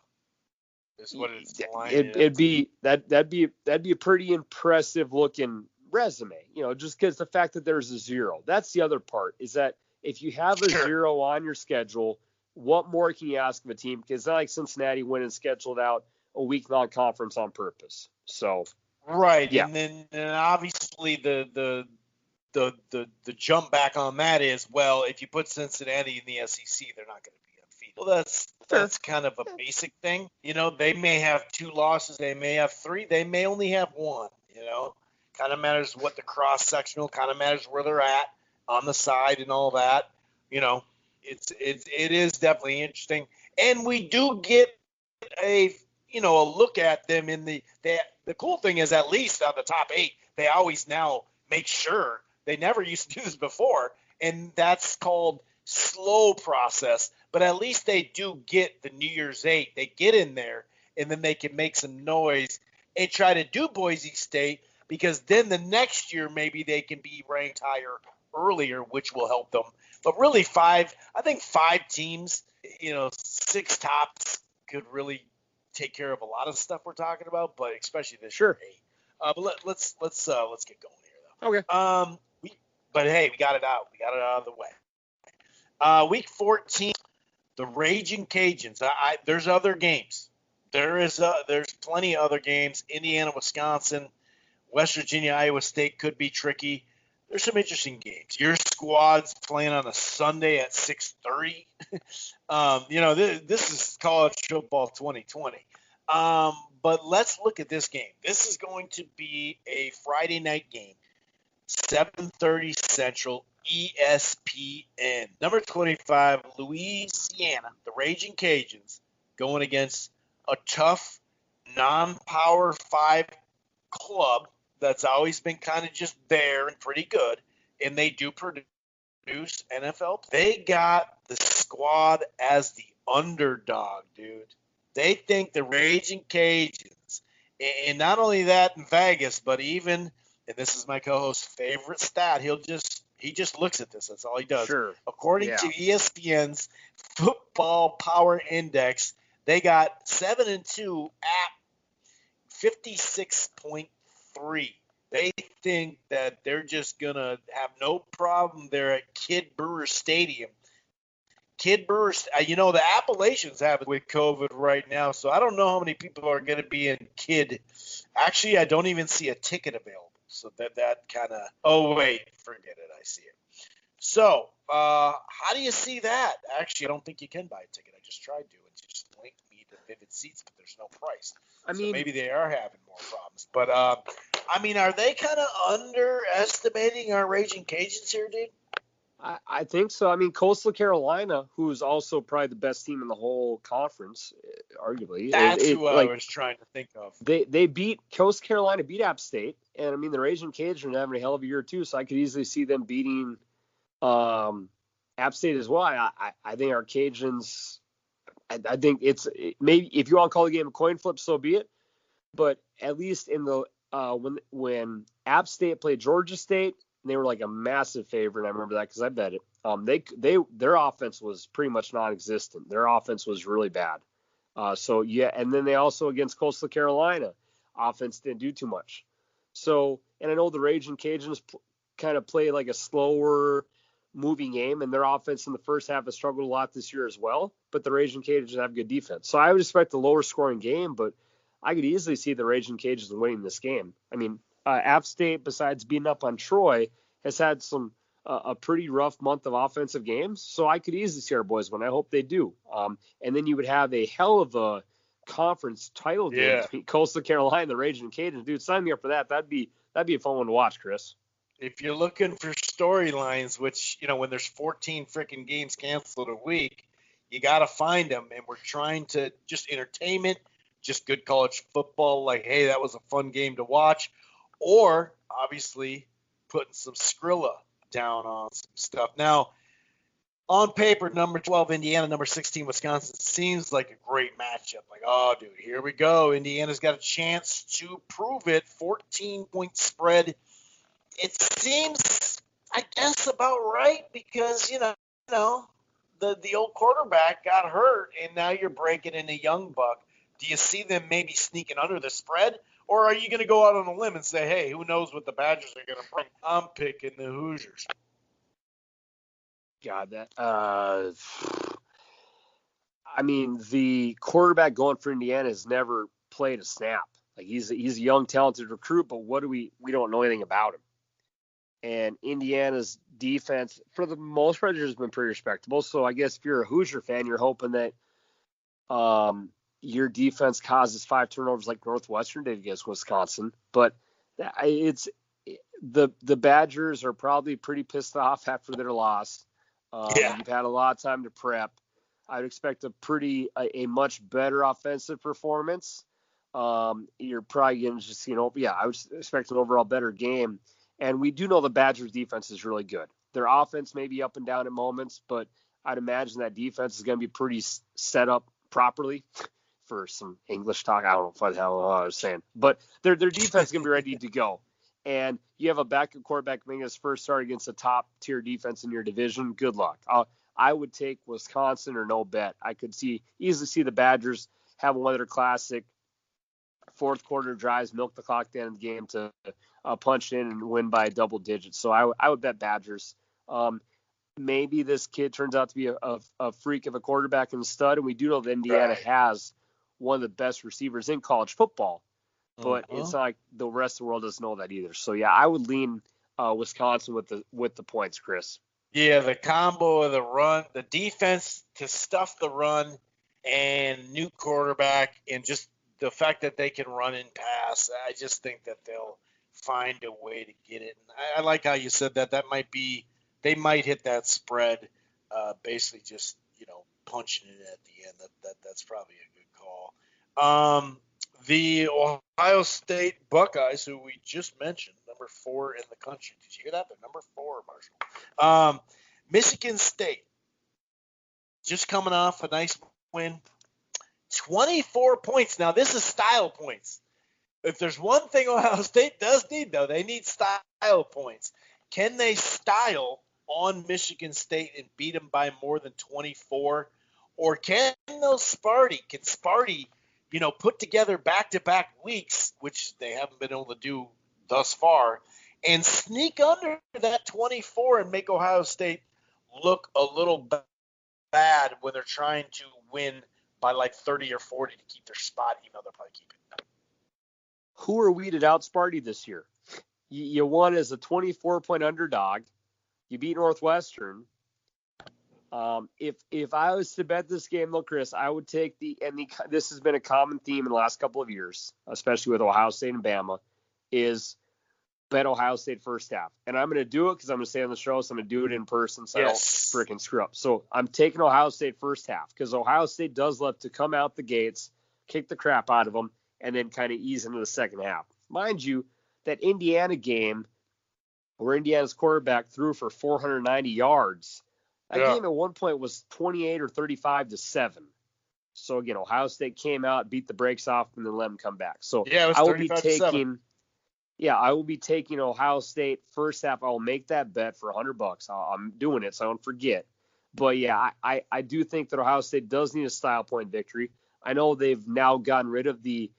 Is what it's it'd be that'd be a pretty impressive looking resume, just because the fact that there's a zero. That's the other part, is that if you have a zero on your schedule, what more can you ask of a team? Because it's not like Cincinnati went and scheduled out a week-long conference on purpose. So right, yeah. and then obviously the jump back on that is, well, if you put Cincinnati in the SEC, they're not going to be undefeated. Well, that's kind of a basic thing. They may have 2 losses, they may have 3, they may only have 1. Kind of matters what the cross sectional, kind of matters where they're at on the side and all that. It is definitely interesting, and we do get a look at them in the cool thing is, at least on the top 8, they always now make sure. They never used to do this before, and that's called slow process. But at least they do get the New Year's 8. They get in there, and then they can make some noise and try to do Boise State, because then the next year maybe they can be ranked higher earlier, which will help them. But really, I think 5 teams, 6 tops could really take care of a lot of stuff we're talking about, but especially this year. But let's get going here, though. Okay. But hey, we got it out. We got it out of the way. Week 14, the Raging Cajuns. There's other games. There's plenty of other games. Indiana, Wisconsin, West Virginia, Iowa State could be tricky. There's some interesting games. Your squad's playing on a Sunday at 6:30. This is college football 2020. But let's look at this game. This is going to be a Friday night game, 7:30 Central, ESPN. Number 25, Louisiana, the Raging Cajuns, going against a tough non-Power 5 club that's always been kind of just there and pretty good, and they do produce NFL. They got the squad as the underdog, dude. They think the Raging Cajuns, and not only that in Vegas, but even, and this is my co-host's favorite stat, he just looks at this. That's all he does. Sure. According to ESPN's Football Power Index, they got 7-2 at 56.3. They think that they're just going to have no problem there at Kid Brewer Stadium. Kid Brewer, the Appalachians have it with COVID right now, so I don't know how many people are going to be in Kid. Actually, I don't even see a ticket available, so that kind of, oh, wait, forget it, I see it. So, how do you see that? Actually, I don't think you can buy a ticket. I just tried to, and just linked me to Vivid Seats, but there's no price. So maybe they are having more problems. But, are they kind of underestimating our Raging Cajuns here, dude? I think so. Coastal Carolina, who's also probably the best team in the whole conference, arguably. That's who I was trying to think of. They beat Coastal Carolina, beat App State, and the Raging Cajuns are having a hell of a year too. So I could easily see them beating App State as well. I think our Cajuns. I think it's maybe, if you want to call the game a coin flip, so be it. But at least in the when App State played Georgia State, they were like a massive favorite. I remember that because I bet it. Their offense was pretty much non-existent. Their offense was really bad. And then they also, against Coastal Carolina, offense didn't do too much. So, and I know the Raging Cajuns kind of play like a slower moving game, and their offense in the first half has struggled a lot this year as well. But the Raging Cajuns have good defense, so I would expect a lower scoring game. But I could easily see the Raging Cajuns winning this game. App State, besides beating up on Troy, has had some a pretty rough month of offensive games. So I could easily see our boys win. I hope they do. And then you would have a hell of a conference title game between Coastal Carolina and the Raging Cajuns. Dude, sign me up for that. That'd be a fun one to watch, Chris. If you're looking for storylines, which, when there's 14 freaking games canceled a week, you got to find them. And we're trying to just entertainment, just good college football. Like, hey, that was a fun game to watch. Or obviously putting some Skrilla down on some stuff. Now, on paper, number 12, Indiana, number 16, Wisconsin seems like a great matchup. Like, oh, dude, here we go. Indiana's got a chance to prove it. 14-point spread. It seems, I guess, about right because, the old quarterback got hurt, and now you're breaking in a young buck. Do you see them maybe sneaking under the spread? Or are you going to go out on a limb and say, hey, who knows what the Badgers are going to bring? I'm picking the Hoosiers. God, the quarterback going for Indiana has never played a snap. Like he's a young, talented recruit, but we don't know anything about him. And Indiana's defense, for the most part, has been pretty respectable. So I guess if you're a Hoosier fan, you're hoping that your defense causes 5 turnovers like Northwestern did against Wisconsin. But it's the Badgers are probably pretty pissed off after their loss. You've had a lot of time to prep. I'd expect a much better offensive performance. You're probably going to just, I would expect an overall better game. And we do know the Badgers defense is really good. Their offense may be up and down at moments, but I'd imagine that defense is going to be pretty set up properly for some English talk. I don't know what the hell I was saying, but their defense is going to be ready to go. And you have a backup quarterback making his first start against a top tier defense in your division. Good luck. I would take Wisconsin or no bet. I could easily see the Badgers have one of their classic fourth quarter drives, milk the clock at the end of the game to punch in and win by double digits. So I would bet Badgers. Maybe this kid turns out to be a freak of a quarterback and a stud, and we do know that Indiana has one of the best receivers in college football. But it's not like the rest of the world doesn't know that either. So yeah, I would lean Wisconsin with the points, Chris. Yeah, the combo of the run, the defense to stuff the run, and new quarterback, and just the fact that they can run and pass. I just think that they'll find a way to get it. And I like how you said that. That might be, they might hit that spread, basically just punching it at the end. That's probably a good call. The Ohio State Buckeyes, who we just mentioned, number 4 in the country. Did you hear that? They're number 4, Marshall. Michigan State, just coming off a nice win. 24 points. Now, this is style points. If there's one thing Ohio State does need, though, they need style points. Can they style on Michigan State and beat them by more than 24? Or can Sparty, put together back-to-back weeks, which they haven't been able to do thus far, and sneak under that 24 and make Ohio State look a little bad when they're trying to win by like 30 or 40 to keep their spot, even though they'll probably keep it. Who are we to outsparty this year? You won as a 24-point underdog. You beat Northwestern. If I was to bet this game, though, Chris, I would take this has been a common theme in the last couple of years, especially with Ohio State and Bama, is bet Ohio State first half. And I'm going to do it because I'm going to stay on the show, so I'm going to do it in person so I don't freaking screw up. So I'm taking Ohio State first half because Ohio State does love to come out the gates, kick the crap out of them, and then kind of ease into the second half. Mind you, that Indiana game where Indiana's quarterback threw for 490 yards, that game at one point was 28 or 35-7. So again, Ohio State came out, beat the brakes off, and then let them come back. So it was 35-7. I will be taking Ohio State first half. I'll make that bet for $100. I'm doing it, so I don't forget. But yeah, I do think that Ohio State does need a style point victory. I know they've now gotten rid of the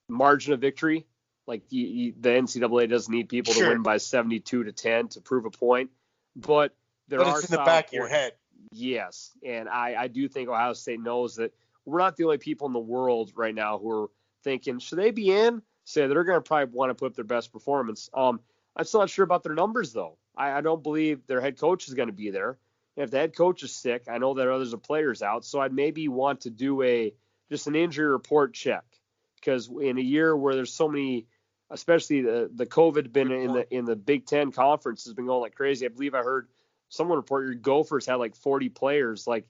margin of victory. Like the NCAA doesn't need people to win by 72-10 to prove a point. But it's in the back of your head. Yes, and I do think Ohio State knows that we're not the only people in the world right now who are thinking, should they be in? So they're going to probably want to put up their best performance. I'm still not sure about their numbers, though. I don't believe their head coach is going to be there. And if the head coach is sick, I know that others of players out, so I'd maybe want to do just an injury report check, because in a year where there's so many, especially the COVID been in the Big Ten conference has been going like crazy. I believe I heard someone report your Gophers had like 40 players. Like,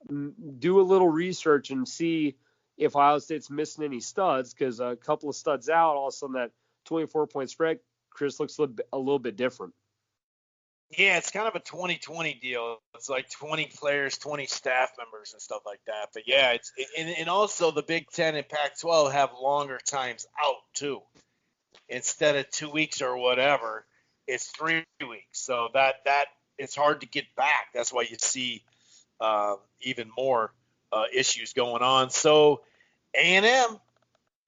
do a little research and see if Ohio State's missing any studs, because a couple of studs out, all of a sudden that 24-point spread, Chris, looks a little bit different. Yeah, it's kind of a 2020 deal. It's like 20 players, 20 staff members and stuff like that. But yeah, and also the Big Ten and Pac-12 have longer times out too. Instead of 2 weeks or whatever, it's 3 weeks. So that it's hard to get back. That's why you see even more issues going on. So A&M,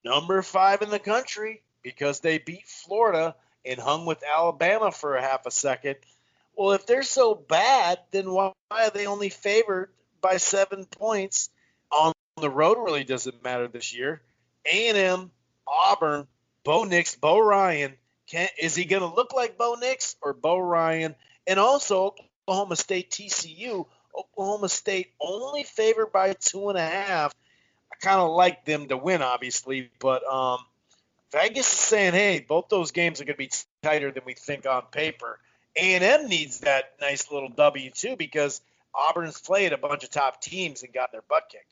number 5 in the country, because they beat Florida and hung with Alabama for a half a second. Well, if they're so bad, then why are they only favored by 7 points? On the road really doesn't matter this year. A&M, Auburn, Bo Nix, Bo Ryan. Is he going to look like Bo Nix or Bo Ryan? And also Oklahoma State, TCU. Oklahoma State only favored by 2.5. I kind of like them to win, obviously, but Vegas is saying, hey, both those games are going to be tighter than we think on paper. A&M needs that nice little W too, because Auburn's played a bunch of top teams and got their butt kicked.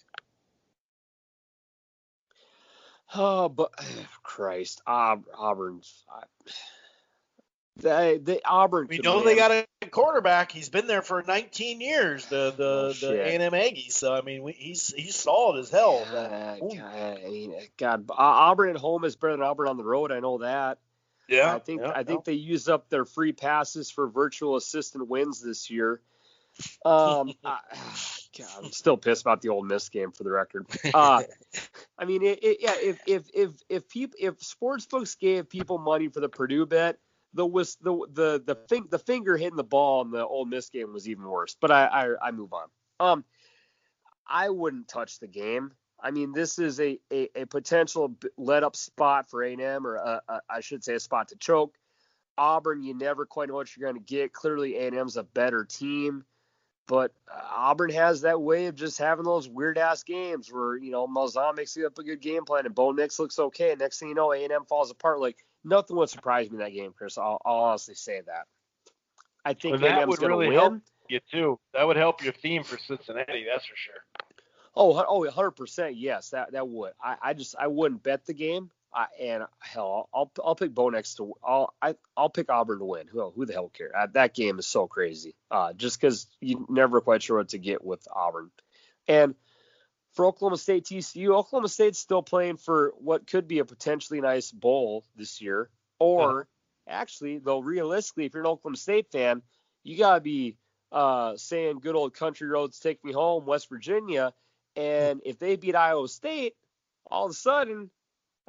Oh, but Christ, Auburn's. Auburn. We know they got a quarterback. He's been there for 19 years. The A&M Aggies. So I mean, he's solid as hell. God, Auburn at home is better than Auburn on the road. I know that. Yeah, I think they used up their free passes for virtual assistant wins this year. God, I'm still pissed about the Ole Miss game, for the record. I mean, if sportsbooks gave people money for the Purdue bet, the finger hitting the ball in the Ole Miss game was even worse. But I move on. I wouldn't touch the game. I mean, this is a potential let-up spot for A&M, or I should say a spot to choke. Auburn, you never quite know what you're going to get. Clearly, A&M's a better team, but Auburn has that way of just having those weird-ass games where, Malzahn makes up a good game plan and Bo Nix looks okay. Next thing you know, A&M falls apart. Like, nothing would surprise me in that game, Chris. I'll honestly say that. I think A&M's going to win. Help you, too. That would help your theme for Cincinnati, that's for sure. Oh, 100%. Yes, that would. I wouldn't bet the game. I'll pick Bo Nix to. I'll pick Auburn to win. Who the hell cares? That game is so crazy. Just because you never quite sure what to get with Auburn. And for Oklahoma State, TCU, Oklahoma State's still playing for what could be a potentially nice bowl this year. Or actually, though, realistically, if you're an Oklahoma State fan, you gotta be saying good old country roads take me home, West Virginia. And if they beat Iowa State, all of a sudden,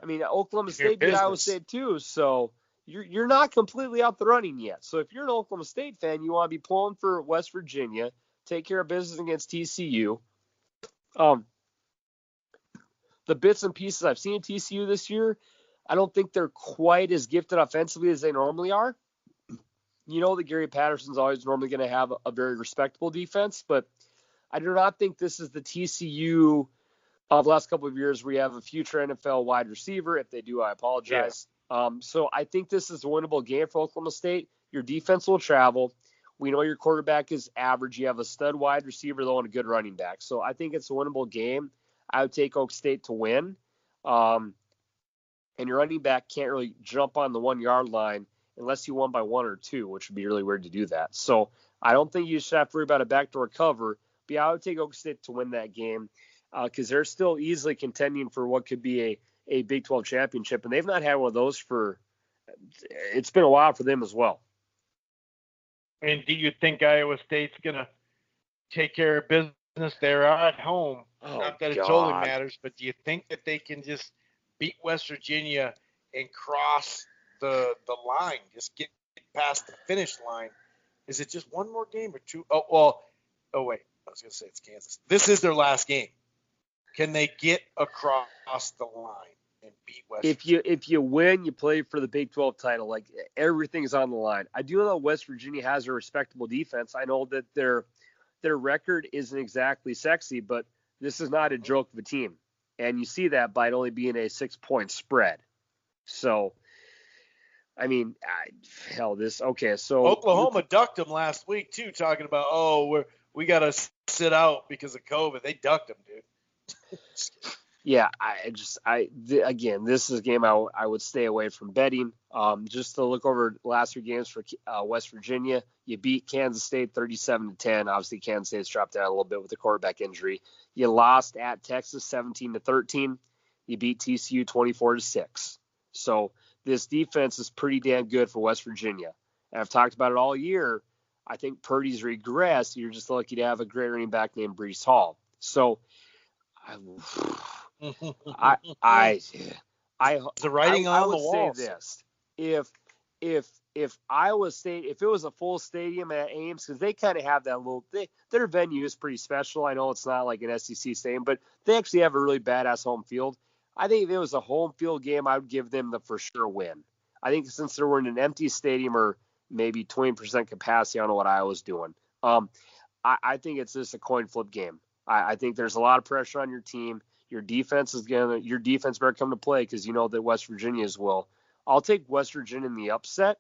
I mean, Oklahoma State beat Iowa State too. So you're not completely out the running yet. So if you're an Oklahoma State fan, you want to be pulling for West Virginia, take care of business against TCU. The bits and pieces I've seen at TCU this year, I don't think they're quite as gifted offensively as they normally are. You know that Gary Patterson's always normally going to have a very respectable defense, but I do not think this is the TCU of the last couple of years where you have a future NFL wide receiver. If they do, I apologize. Yeah. So I think this is a winnable game for Oklahoma State. Your defense will travel. We know your quarterback is average. You have a stud wide receiver, though, and a good running back. So I think it's a winnable game. I would take Oak State to win. And your running back can't really jump on the 1-yard line unless you won by 1 or 2, which would be really weird to do that. So I don't think you should have to worry about a backdoor cover. But yeah, I would take Oak State to win that game because they're still easily contending for what could be a Big 12 championship. And they've not had one of those it's been a while for them as well. And do you think Iowa State's going to take care of business? They're at home. Not that it totally matters, but do you think that they can just beat West Virginia and cross the line, just get past the finish line? Is it just one more game or two? Oh, wait. I was going to say it's Kansas. This is their last game. Can they get across the line? and beat West If you win, you play for the Big 12 title. Like, everything's on the line. I do know West Virginia has a respectable defense. I know that their record isn't exactly sexy, but this is not a joke of a team. And you see that by it only being a 6-point spread. So, I mean, so Oklahoma ducked them last week too, talking about we got to sit out because of COVID. They ducked them, dude. Yeah, again, this is a game I would stay away from betting. Just to look over last 3 games for West Virginia, you beat Kansas State 37-10. Obviously, Kansas State's dropped down a little bit with the quarterback injury. You lost at Texas 17-13. You beat TCU 24-6. So this defense is pretty damn good for West Virginia. And I've talked about it all year. I think Purdy's regressed. You're just lucky to have a great running back named Breece Hall. So I the writing on the wall. Say this: if Iowa State, if it was a full stadium at Ames, because they kind of have that their venue is pretty special. I know it's not like an SEC stadium, but they actually have a really badass home field. I think if it was a home field game, I would give them the for sure win. I think since they were in an empty stadium or maybe 20% capacity, I don't know what Iowa's doing. I think it's just a coin flip game. I think there's a lot of pressure on your team. Your defense better come to play because you know that West Virginia's will. I'll take West Virginia in the upset.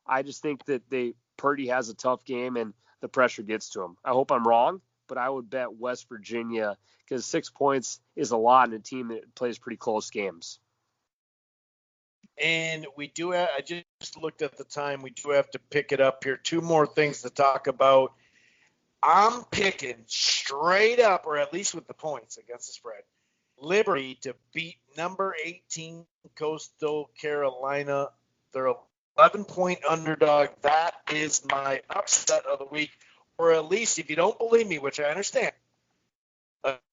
I just think that Purdy has a tough game and the pressure gets to him. I hope I'm wrong, but I would bet West Virginia because 6 points is a lot in a team that plays pretty close games. And I just looked at the time. We do have to pick it up here. 2 more things to talk about. I'm picking straight up, or at least with the points against the spread, Liberty to beat number 18 Coastal Carolina. They're 11-point underdog. That is my upset of the week, or at least if you don't believe me, which I understand,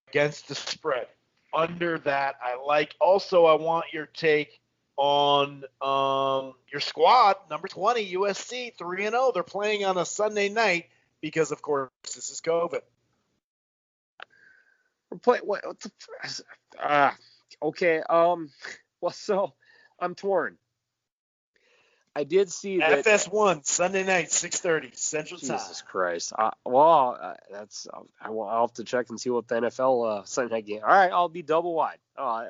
against the spread. Under that, I like. Also, I want your take on your squad, number 20, USC, 3-0. They're playing on a Sunday night because, of course, this is COVID. Okay. Well, so I'm torn. I did see that FS1 Sunday night, 6:30 Central Time. Jesus Christ. I'll have to check and see what the NFL Sunday night game. All right, I'll be double wide.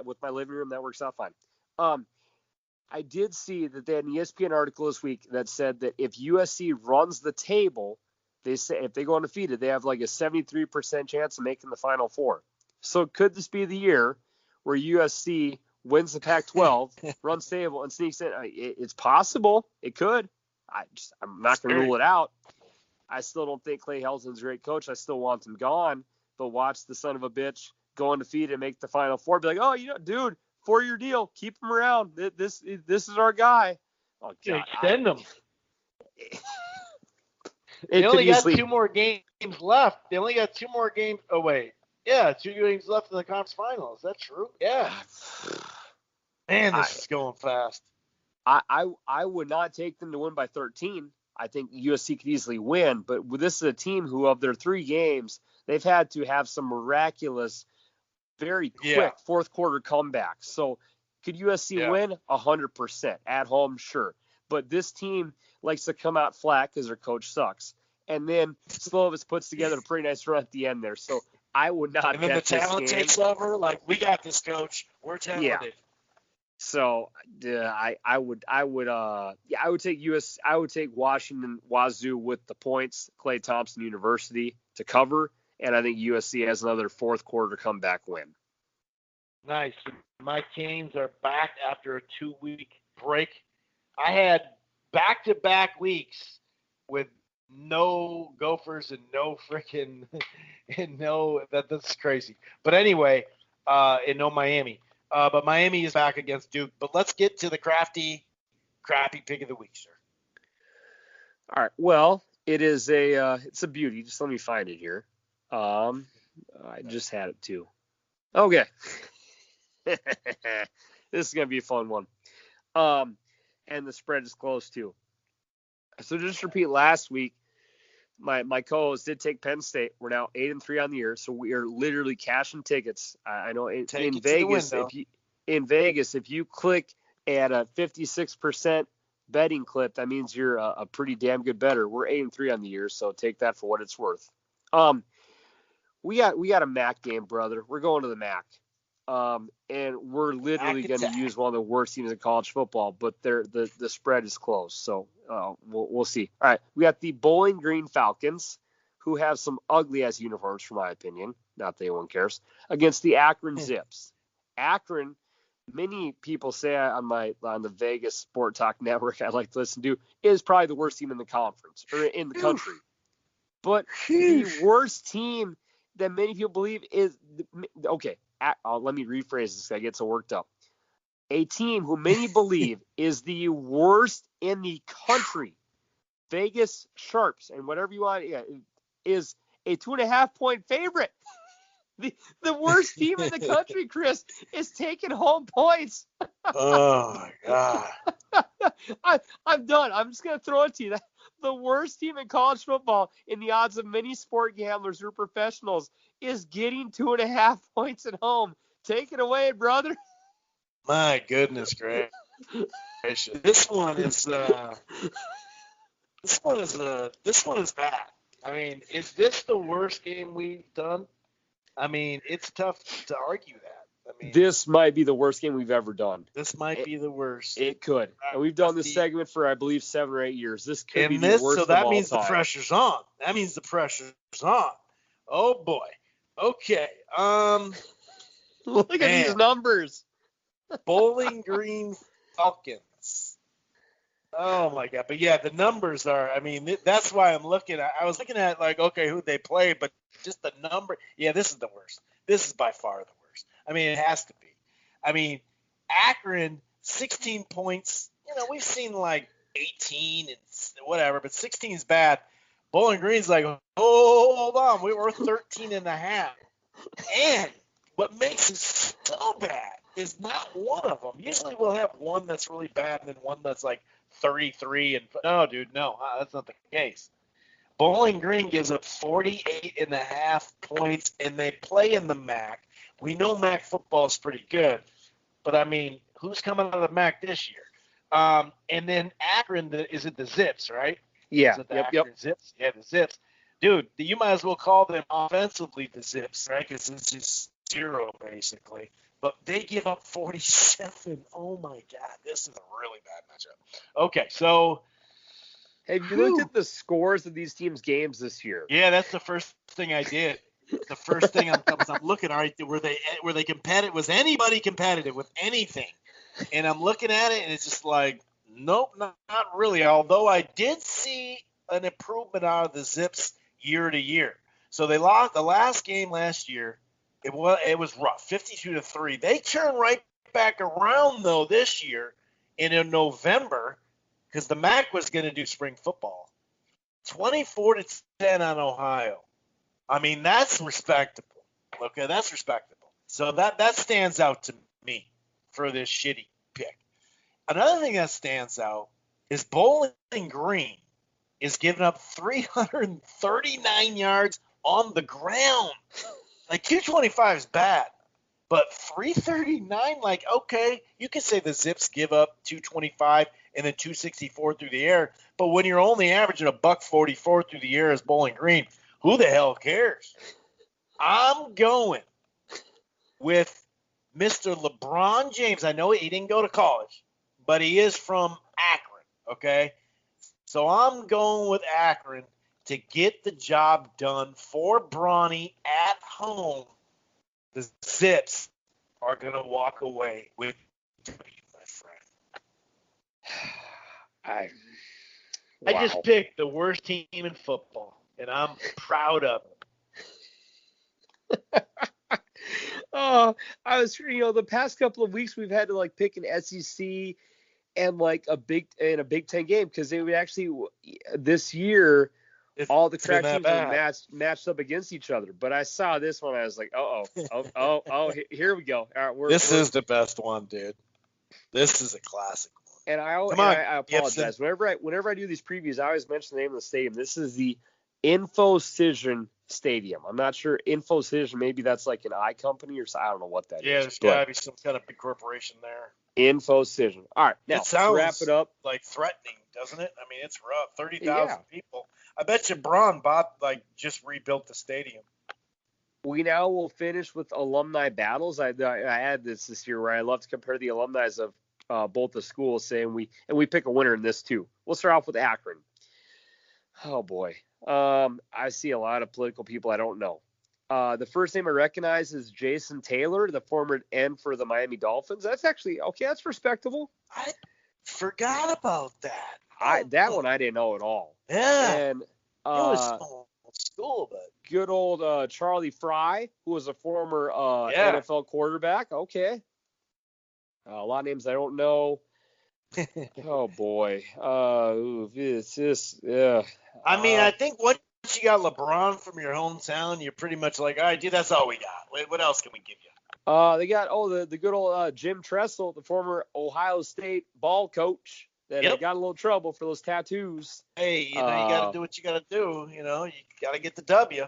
With my living room, that works out fine. I did see that they had an ESPN article this week that said that if USC runs the table, they say if they go undefeated, they have like a 73% chance of making the Final Four. So could this be the year where USC wins the Pac-12, runs table, and sneaks in? It's possible. It could. I'm not going to rule it out. I still don't think Clay Helton's a great coach. I still want him gone. But watch the son of a bitch go undefeated and make the Final Four. Be like, dude, 4-year deal. Keep him around. This is our guy. Oh, God. Extend him. They only got 2 more games left. They only got 2 more games. Oh, wait. Yeah, 2 games left in the conference final. Is that true? Yeah. Man, this is going fast. I would not take them to win by 13. I think USC could easily win, but this is a team who, of their 3 games, they've had to have some miraculous, very quick fourth quarter comebacks. So could USC win? 100%. At home, sure. But this team likes to come out flat because their coach sucks. And then Slovis puts together a pretty nice run at the end there. So I would not. And then the talent takes over. Like, we got this, coach. We're talented. Yeah. So I would take Washington Wazoo with the points, Klay Thompson University to cover, and I think USC has another fourth quarter comeback win. Nice. My Canes are back after a 2-week break. I had back-to-back weeks with no Gophers and no freaking that's crazy. But anyway, and no Miami. But Miami is back against Duke. But let's get to the crappy pick of the week, sir. All right. Well, it's a beauty. Just let me find it here. I just had it too. Okay. This is gonna be a fun one. And the spread is close too. So just repeat last week, my co-host did take Penn State. We're now 8-3 on the year, so we are literally cashing tickets. I know in Vegas, in Vegas, if you click at a 56% betting clip, that means you're a pretty damn good bettor. We're 8-3 on the year, so take that for what it's worth. We got a MAC game, brother. We're going to the MAC. And we're literally going to use one of the worst teams in college football, but the spread is close. So we'll see. All right, we got the Bowling Green Falcons, who have some ugly-ass uniforms, for my opinion. Not that anyone cares. Against the Akron Zips. Akron, many people say on the Vegas Sport Talk Network I like to listen to, is probably the worst team in the conference or in the country. But the worst team that many people believe is okay. Let me rephrase this. I get so worked up. A team who many believe is the worst in the country, Vegas Sharps, and whatever you want, is a 2.5-point favorite. The worst team in the country, Chris, is taking home points. Oh my God! I'm done. I'm just gonna throw it to you. The worst team in college football, in the odds of many sport gamblers who are professionals, is getting 2.5 points at home. Take it away, brother. My goodness gracious! This one is bad. I mean, is this the worst game we've done? I mean, it's tough to argue that. I mean, this might be the worst game we've ever done. This might be the worst. It could. And we've done this segment for, I believe, 7 or 8 years. This could be the worst of all time. So that means the pressure's on. That means the pressure's on. Oh, boy. Okay. Look at these numbers. Bowling Green Falcons. Oh, my God. But, yeah, the numbers are, I mean, that's why I'm looking at, I was looking at, like, okay, who they play, but just the number. Yeah, this is the worst. This is by far the worst. I mean, it has to be. I mean, Akron, 16 points. You know, we've seen like 18 and whatever, but 16 is bad. Bowling Green's like, oh, hold on. We were 13 and a half. And what makes it so bad is not one of them. Usually we'll have one that's really bad and then one that's like 33. No, dude, no, that's not the case. Bowling Green gives up 48.5 points, and they play in the MAC. We know MAC football is pretty good, but, I mean, who's coming out of the MAC this year? And then Akron, is it the Zips, right? Yeah. Is it the Akron Zips? Yeah, the Zips. Dude, you might as well call them offensively the Zips, right? Because it's just zero, basically. But they give up 47. Oh, my God. This is a really bad matchup. Okay, so – have you looked at the scores of these teams' games this year? Yeah, that's the first thing I did. The first thing I'm looking, all right, were they competitive? Was anybody competitive with anything? And I'm looking at it, and it's just like, nope, not really. Although I did see an improvement out of the Zips year to year. So they lost the last game last year. It was rough, 52-3. They turned right back around though this year, and in November, because the MAC was going to do spring football, 24-10 on Ohio. I mean, that's respectable. Okay, that's respectable. So that stands out to me for this shitty pick. Another thing that stands out is Bowling Green is giving up 339 yards on the ground. Like 225 is bad, but 339, like, okay, you can say the Zips give up 225 and then 264 through the air, but when you're only averaging $144 through the air as Bowling Green, who the hell cares? I'm going with Mr. LeBron James. I know he didn't go to college, but he is from Akron, okay? So I'm going with Akron to get the job done for Bronny at home. The Zips are going to walk away with W, my friend. I just picked the worst team in football, and I'm proud of it. I was, the past couple of weeks we've had to like pick an SEC and like a Big Ten game because they would actually this year all the crack teams were matched up against each other. But I saw this one, I was like, here we go. All right, this is the best one, dude. This is a classic one. And I apologize. Whenever I do these previews, I always mention the name of the stadium. This is the InfoCision Stadium. I'm not sure. Infocision, maybe that's like an I company or so. I don't know what that Yeah, is. there's got to be some kind of big corporation there. Infocision. All right, now It sounds to wrap it up. like threatening, doesn't it? I mean, it's rough. 30,000 Yeah. people. I bet you Braun just rebuilt the stadium. We now will finish with alumni battles. I had this year where I love to compare the alumni of both the schools, saying we pick a winner in this too. We'll start off with Akron. Oh boy, I see a lot of political people I don't know. The first name I recognize is Jason Taylor, the former end for the Miami Dolphins. That's actually okay. That's respectable. I forgot about that. That one I didn't know at all. Yeah. And it was small school, but good old Charlie Fry, who was a former NFL quarterback. Okay. A lot of names I don't know. Oh boy. It's just I mean, I think once you got LeBron from your hometown, you're pretty much like, all right, dude, that's all we got. What else can we give you? They got the good old Jim Tressel, the former Ohio State ball coach that got a little trouble for those tattoos. Hey, you got to do what you got to do. You got to get the W.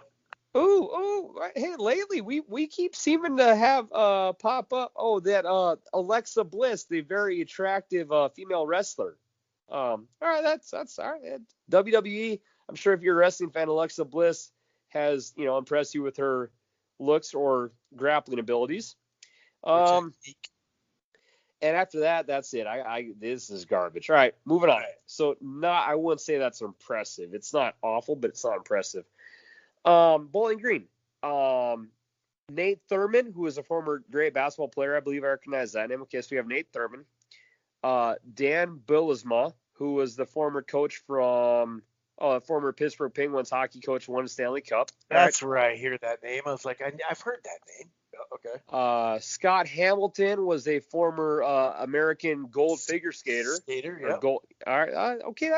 Hey, lately we keep seeming to have pop up. Oh, that Alexa Bliss, the very attractive female wrestler. All right, that's all right. WWE. I'm sure if you're a wrestling fan, Alexa Bliss has impressed you with her looks or grappling abilities. And after that, that's it. This is garbage. All right, moving on. So I wouldn't say that's impressive. It's not awful, but it's not impressive. Bowling Green. Nate Thurman, who is a former great basketball player. I believe I recognize that name. Okay, so we have Nate Thurman. Dan Bylsma, who was the former coach from former Pittsburgh Penguins hockey coach, won a Stanley Cup. That's right. I hear that name. I was like, I've heard that name. Okay. Scott Hamilton was a former American gold figure skater. Yeah. All right. Okay,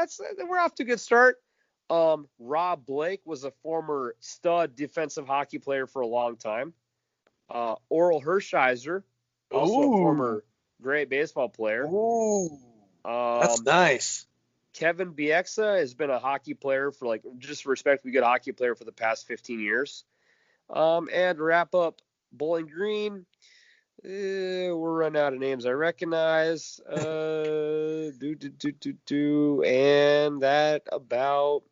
we're off to a good start. Rob Blake was a former stud defensive hockey player for a long time. Oral Hershiser, also a former great baseball player. Ooh, that's nice. Kevin Bieksa has been a hockey player for just respectfully good hockey player for the past 15 years. And to wrap up Bowling Green, we're running out of names I recognize. And that about.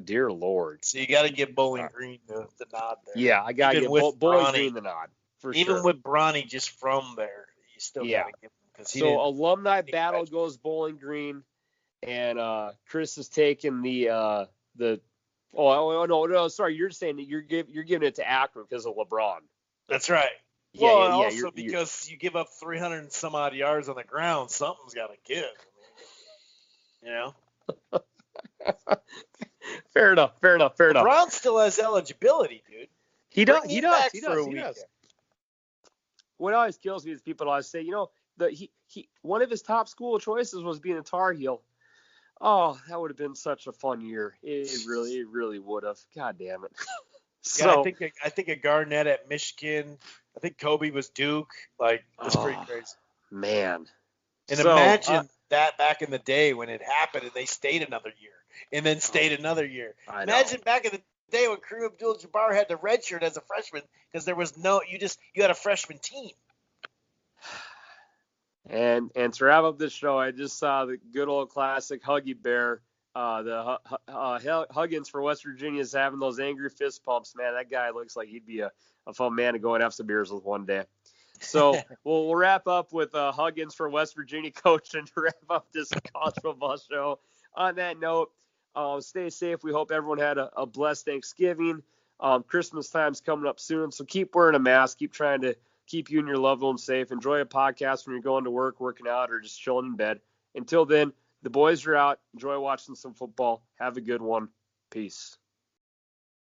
Dear Lord. So you got to give Bowling Green the nod there. Yeah, I got to give Bowling Green the nod. Even with Bronny just from there, you still got to give him. So alumni battle goes Bowling Green, and Chris is taking the no, sorry, you're saying that you're giving it to Akron because of LeBron. That's right. Also because you give up 300 and some odd yards on the ground, something's got to give. Fair enough. LeBron still has eligibility, dude. He does. What always kills me is people always say, one of his top school choices was being a Tar Heel. Oh, that would have been such a fun year. It really would have. God damn it. So I think a Garnett at Michigan. I think Kobe was Duke. That's pretty crazy. Man. And imagine that back in the day when it happened and they stayed another year and then stayed another year. Imagine back in the day when Kareem Abdul-Jabbar had the red shirt as a freshman because there was you had a freshman team. And to wrap up this show, I just saw the good old classic Huggy Bear. The Huggins for West Virginia is having those angry fist pumps. Man, that guy looks like he'd be a fun man to go and have some beers with one day. So we'll wrap up with Huggins for West Virginia coach and to wrap up this college football show. On that note, stay safe. We hope everyone had a blessed Thanksgiving. Christmas time's coming up soon, so keep wearing a mask. Keep trying to keep you and your loved ones safe. Enjoy a podcast when you're going to work, working out, or just chilling in bed. Until then, the boys are out. Enjoy watching some football. Have a good one. Peace.